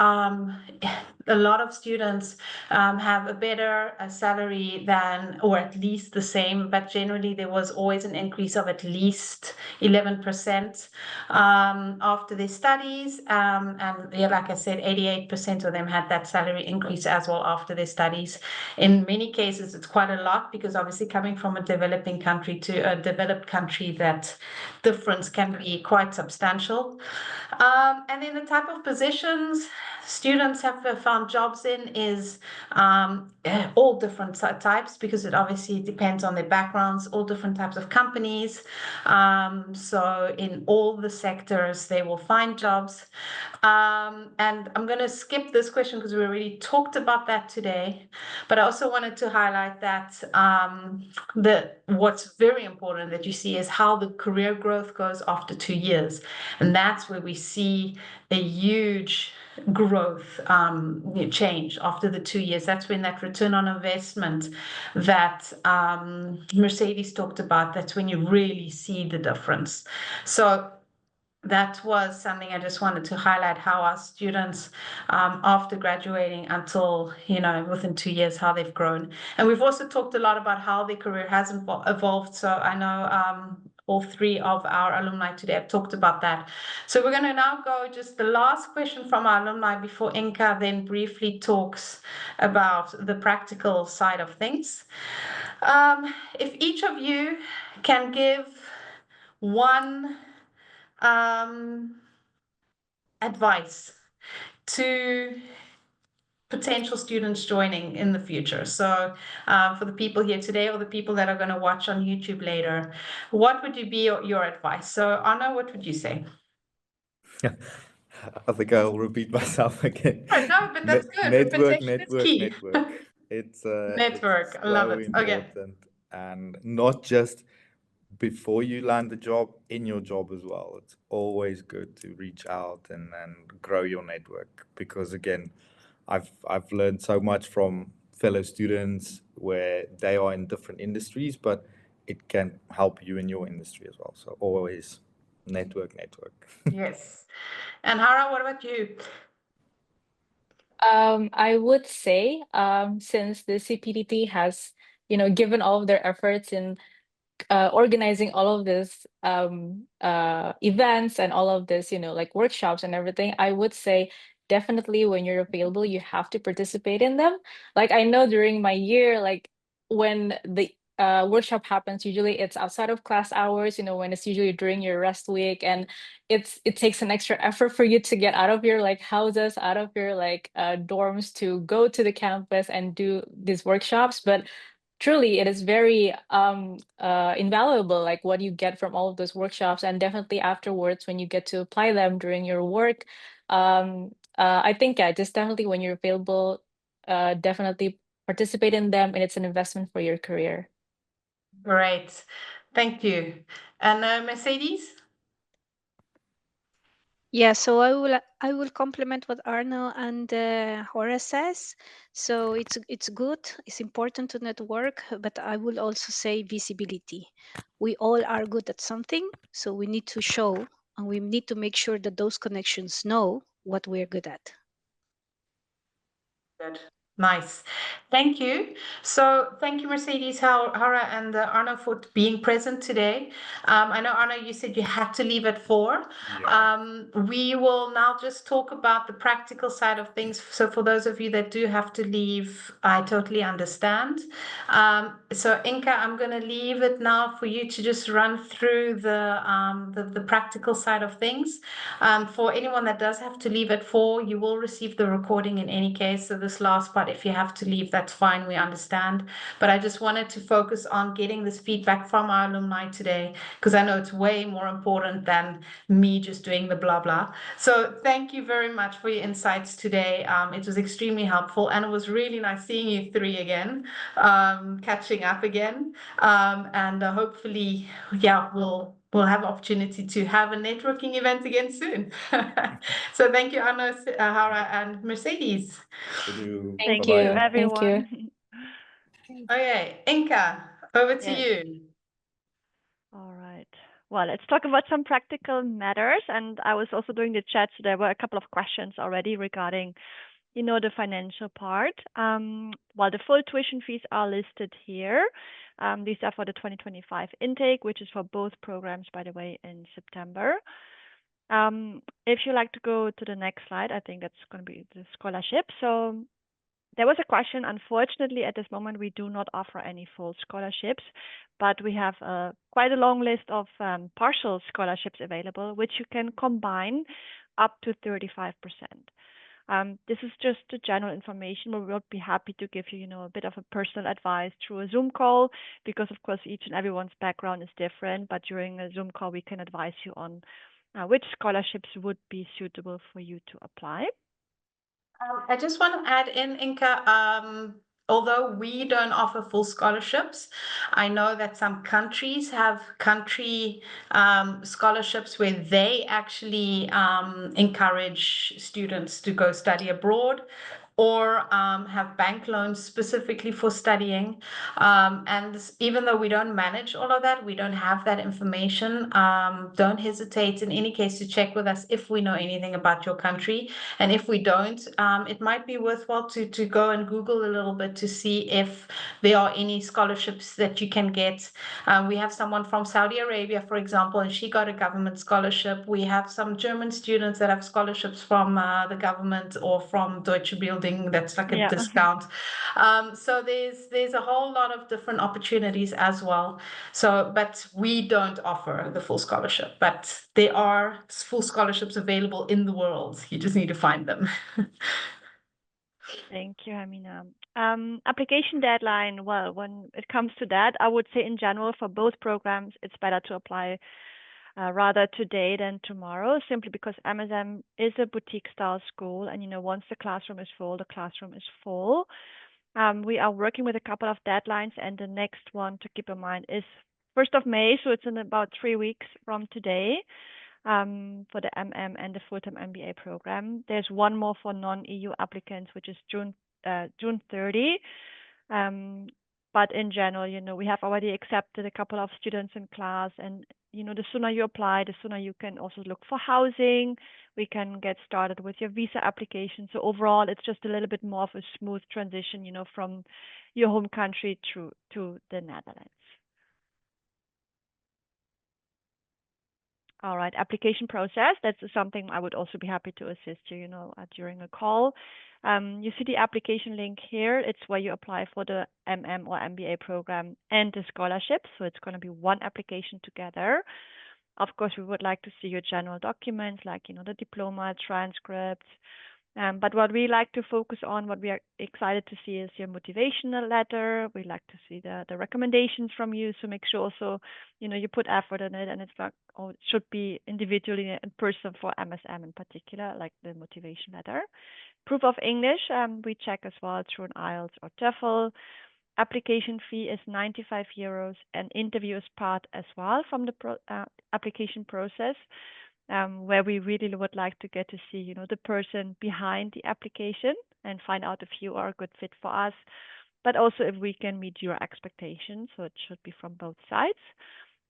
a lot of students have a better salary than, or at least the same, but generally there was always an increase of at least 11% after their studies. And yeah, like I said, 88% of them had that salary increase as well after their studies. In many cases, it's quite a lot, because obviously coming from a developing country to a developed country, that difference can be quite substantial. And then the type of positions students have found jobs in is all different types, because it obviously depends on their backgrounds, all different types of companies. So in all the sectors, they will find jobs. And I'm going to skip this question because we already talked about that today. But I also wanted to highlight that what's very important that you see is how the career growth goes after 2 years. And that's where we see a huge growth change after the 2 years. That's when that return on investment that Mercedes talked about, that's when you really see the difference. So that was something I just wanted to highlight, how our students, after graduating until, within 2 years, how they've grown. And we've also talked a lot about how their career has evolved. So I know all 3 of our alumni today have talked about that. So we're going to now go just the last question from our alumni before Inka then briefly talks about the practical side of things. If each of you can give one advice to potential students joining in the future. So for the people here today or the people that are going to watch on YouTube later, what would be your advice? So Anna, what would you say? I think I'll repeat myself again. No, but that's good. Network. It's network. I so love it. important. Okay. And not just before you land the job, in your job as well. It's always good to reach out and grow your network, because again, I've learned so much from fellow students where they are in different industries, but it can help you in your industry as well. So always network. Yes. And Hara, what about you? I would say, since the CPDT has, given all of their efforts in organizing all of this events and all of this, like workshops and everything, I would say definitely when you're available, you have to participate in them. Like I know during my year, like when the workshop happens, usually it's outside of class hours, when it's usually during your rest week, and it takes an extra effort for you to get out of your like houses, out of your like dorms to go to the campus and do these workshops. But truly, it is very invaluable, like what you get from all of those workshops, and definitely afterwards when you get to apply them during your work. I think, yeah, just definitely when you're available, definitely participate in them, and it's an investment for your career. Great. Thank you. And Mercedes? Yeah, so I will complement what Arno and Hora says. So it's good, it's important to network, but I will also say visibility. We all are good at something, so we need to show and we need to make sure that those connections know what we're good at. Good. Nice. Thank you. So thank you, Mercedes, Hara, and Arno for being present today. I know, Arno, you said you had to leave at 4. We will now just talk about the practical side of things. So for those of you that do have to leave, I totally understand. So Inka, I'm going to leave it now for you to just run through the practical side of things. For anyone that does have to leave at 4, you will receive the recording in any case. So this last part, if you have to leave, that's fine. We understand. But I just wanted to focus on getting this feedback from our alumni today, because I know it's way more important than me just doing the blah, blah. So thank you very much for your insights today. It was extremely helpful, and it was really nice seeing you 3 again, catching up again. And hopefully, yeah, we'll have opportunity to have a networking event again soon. So thank you, Anna, Hara, and Mercedes. Thank Thank you. you, Thank you. everyone. Okay, Inka, over to Yes. you. All right. Well, let's talk about some practical matters. And I was also doing the chat, so there were a couple of questions already regarding, the financial part. While the full tuition fees are listed here, these are for the 2025 intake, which is for both programs, by the way, in September. If you like to go to the next slide, I think that's going to be the scholarship. So there was a question. Unfortunately, at this moment, we do not offer any full scholarships, but we have quite a long list of partial scholarships available, which you can combine up to 35%. This is just the general information. We will be happy to give you, a bit of a personal advice through a Zoom call, because of course each and everyone's background is different. But during a Zoom call, we can advise you on which scholarships would be suitable for you to apply. I just want to add in, Inka, although we don't offer full scholarships, I know that some countries have country scholarships where they actually encourage students to go study abroad, or have bank loans specifically for studying. And even though we don't manage all of that, we don't have that information, don't hesitate in any case to check with us if we know anything about your country. And if we don't, it might be worthwhile to go and Google a little bit to see if there are any scholarships that you can get. We have someone from Saudi Arabia, for example, and she got a government scholarship. We have some German students that have scholarships from the government or from Deutsche Bildung. That's like a discount. So there's a whole lot of different opportunities as well. So, but we don't offer the full scholarship, but there are full scholarships available in the world. You just need to find them. Thank you, Amina. Application deadline. Well, when it comes to that, I would say in general for both programs, it's better to apply rather today than tomorrow, simply because MSM is a boutique style school, and once the classroom is full, the classroom is full. We are working with a couple of deadlines, and the next one to keep in mind is 1st of May, so it's in about 3 weeks from today. For the MM and the full-time MBA program. There's one more for non-EU applicants, which is June 30. But in general, we have already accepted a couple of students in class, and the sooner you apply, the sooner you can also look for housing. We can get started with your visa application. So overall, it's just a little bit more of a smooth transition, from your home country to the Netherlands. All right, application process. That's something I would also be happy to assist you, during a call. You see the application link here. It's where you apply for the MM or MBA program and the scholarship. So it's going to be one application together. Of course, we would like to see your general documents like, the diploma, transcripts. But what we like to focus on, what we are excited to see is your motivational letter. We like to see the recommendations from you. So make sure also, you put effort in it, and it's not, or it should be individually in person for MSM in particular, like the motivation letter. Proof of English, we check as well through an IELTS or TOEFL. Application fee is 95 euros, and interview is part as well from the application process, where we really would like to get to see, the person behind the application and find out if you are a good fit for us, but also if we can meet your expectations. So it should be from both sides.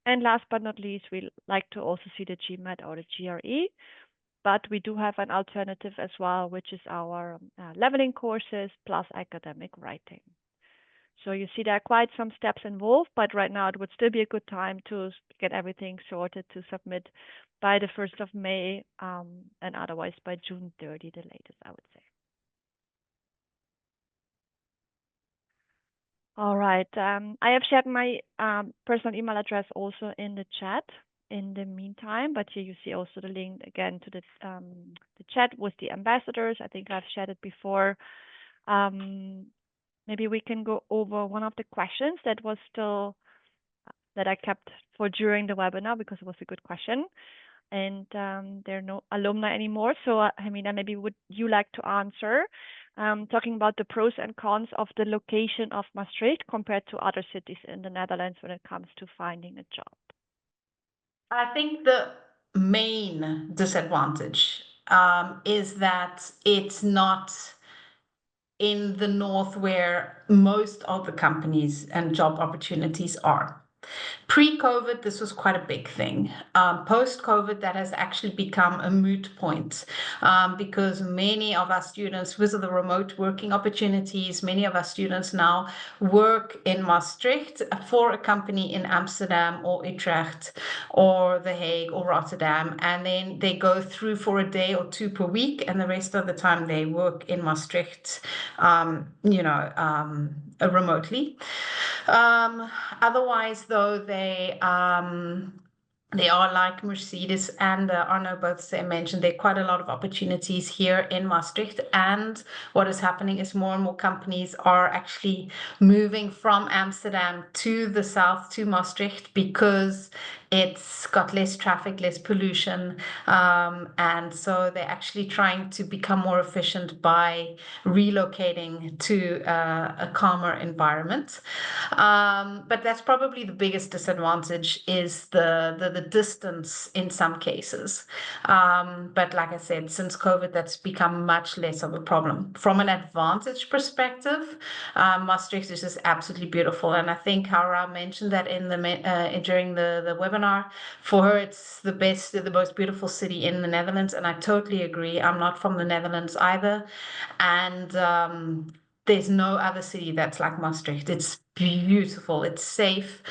And last but not least, we like to also see the GMAT or the GRE. But we do have an alternative as well, which is our leveling courses plus academic writing. So you see there are quite some steps involved, but right now it would still be a good time to get everything sorted to submit by the 1st of May, and otherwise by June 30, the latest, I would say. All right. I have shared my personal email address also in the chat in the meantime, but here you see also the link again to the chat with the ambassadors. I think I've shared it before. Maybe we can go over one of the questions that I kept for during the webinar because it was a good question. And there are no alumni anymore. So, maybe would you like to answer, talking about the pros and cons of the location of Maastricht compared to other cities in the Netherlands when it comes to finding a job? I think the main disadvantage is that it's not in the north where most of the companies and job opportunities are. Pre-COVID, this was quite a big thing. Post-COVID, that has actually become a moot point because many of our students, because of the remote working opportunities, many of our students now work in Maastricht for a company in Amsterdam or Utrecht or The Hague or Rotterdam, and then they go through for a day or two per week, and the rest of the time they work in Maastricht, remotely. Otherwise, though, they are like Mercedes and Arno both mentioned, there are quite a lot of opportunities here in Maastricht. And what is happening is more and more companies are actually moving from Amsterdam to the south, to Maastricht, because it's got less traffic, less pollution. And so they're actually trying to become more efficient by relocating to a calmer environment. But that's probably the biggest disadvantage, is the distance in some cases. But like I said, since COVID, that's become much less of a problem. From an advantage perspective, Maastricht is just absolutely beautiful. And I think Hara mentioned that during the webinar. For her, it's the most beautiful city in the Netherlands. And I totally agree. I'm not from the Netherlands either. And there's no other city that's like Maastricht. It's beautiful, it's safe,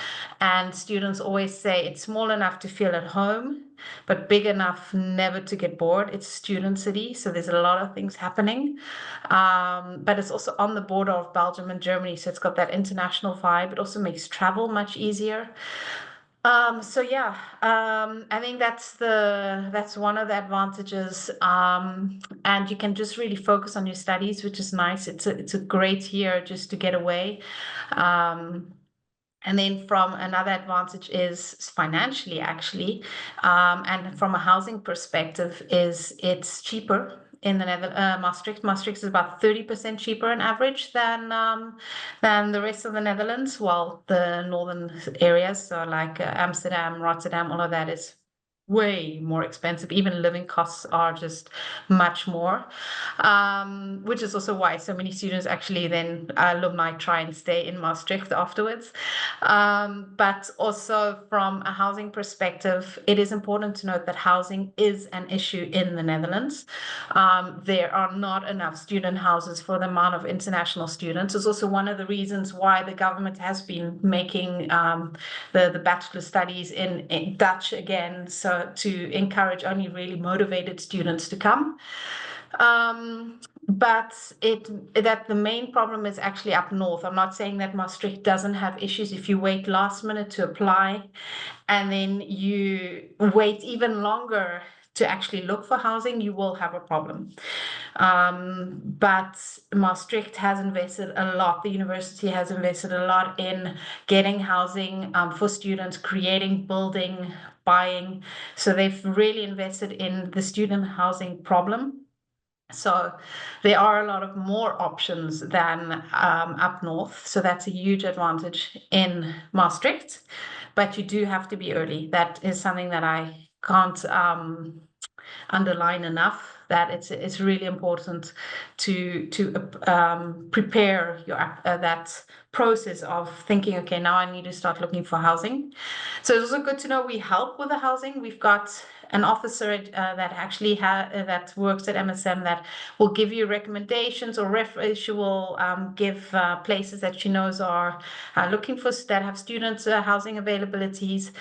and students always say it's small enough to feel at home, but big enough never to get bored. It's a student city, so there's a lot of things happening. But it's also on the border of Belgium and Germany, so it's got that international vibe. It also makes travel much easier. So yeah, I think that's one of the advantages, and you can just really focus on your studies, which is nice. It's a great year just to get away. And then from another advantage is financially, actually, and from a housing perspective, is it's cheaper in the Maastricht. Maastricht is about 30% cheaper on average than the rest of the Netherlands. While the northern areas, so like Amsterdam, Rotterdam, all of that is way more expensive. Even living costs are just much more, which is also why so many students actually then alumni try and stay in Maastricht afterwards. But also from a housing perspective, it is important to note that housing is an issue in the Netherlands. There are not enough student houses for the amount of international students. It's also one of the reasons why the government has been making the bachelor studies in Dutch again, so to encourage only really motivated students to come. But that the main problem is actually up north. I'm not saying that Maastricht doesn't have issues. If you wait last minute to apply and then you wait even longer to actually look for housing, you will have a problem. But Maastricht has invested a lot. The university has invested a lot in getting housing for students, creating, building, buying. So they've really invested in the student housing problem. So there are a lot of more options than up north. So that's a huge advantage in Maastricht. But you do have to be early. That is something that I can't underline enough, that it's really important to prepare your that process of thinking, okay, now I need to start looking for housing. So it's also good to know we help with the housing. We've got an officer that actually that works at MSM that will give you recommendations, or she will give places that she knows are looking for, that have students housing availabilities.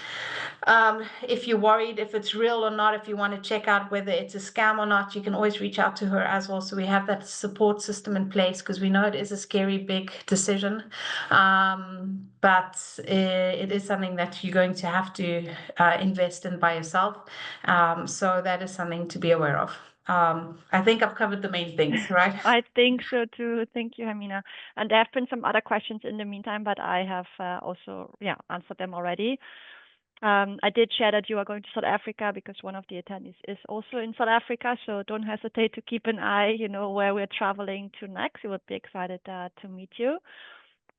If you're worried if it's real or not, if you want to check out whether it's a scam or not, you can always reach out to her as well. So we have that support system in place, because we know it is a scary big decision, but it is something that you're going to have to invest in by yourself. So that is something to be aware of. I think I've covered the main things, right? I think so too. Thank you, Hermina. And there have been some other questions in the meantime, but I have also answered them already. I did share that you are going to South Africa because one of the attendees is also in South Africa. So don't hesitate to keep an eye, where we're traveling to next. We would be excited to meet you.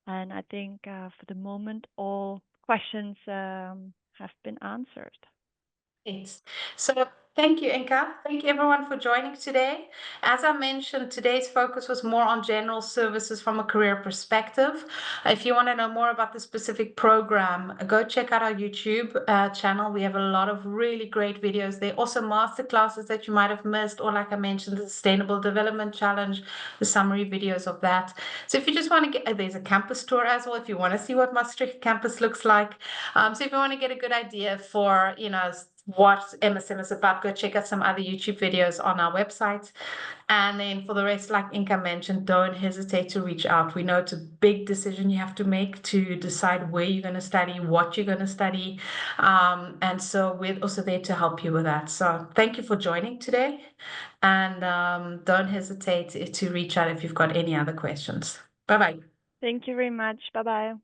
And I think for the moment, all questions have been answered. Thanks. So thank you, Inka. Thank you, everyone, for joining today. As I mentioned, today's focus was more on general services from a career perspective. If you want to know more about the specific program, go check out our YouTube channel. We have a lot of really great videos. There are also masterclasses that you might have missed, or like I mentioned, the Sustainable Development Challenge, the summary videos of that. So if you just want to get, there's a campus tour as well, if you want to see what Maastricht campus looks like. So if you want to get a good idea for, what MSM is about, go check out some other YouTube videos on our website. And then for the rest, like Inka mentioned, don't hesitate to reach out. We know it's a big decision you have to make to decide where you're going to study, what you're going to study. And so we're also there to help you with that. So thank you for joining today. And don't hesitate to reach out if you've got any other questions. Bye-bye. Thank you very much. Bye-bye.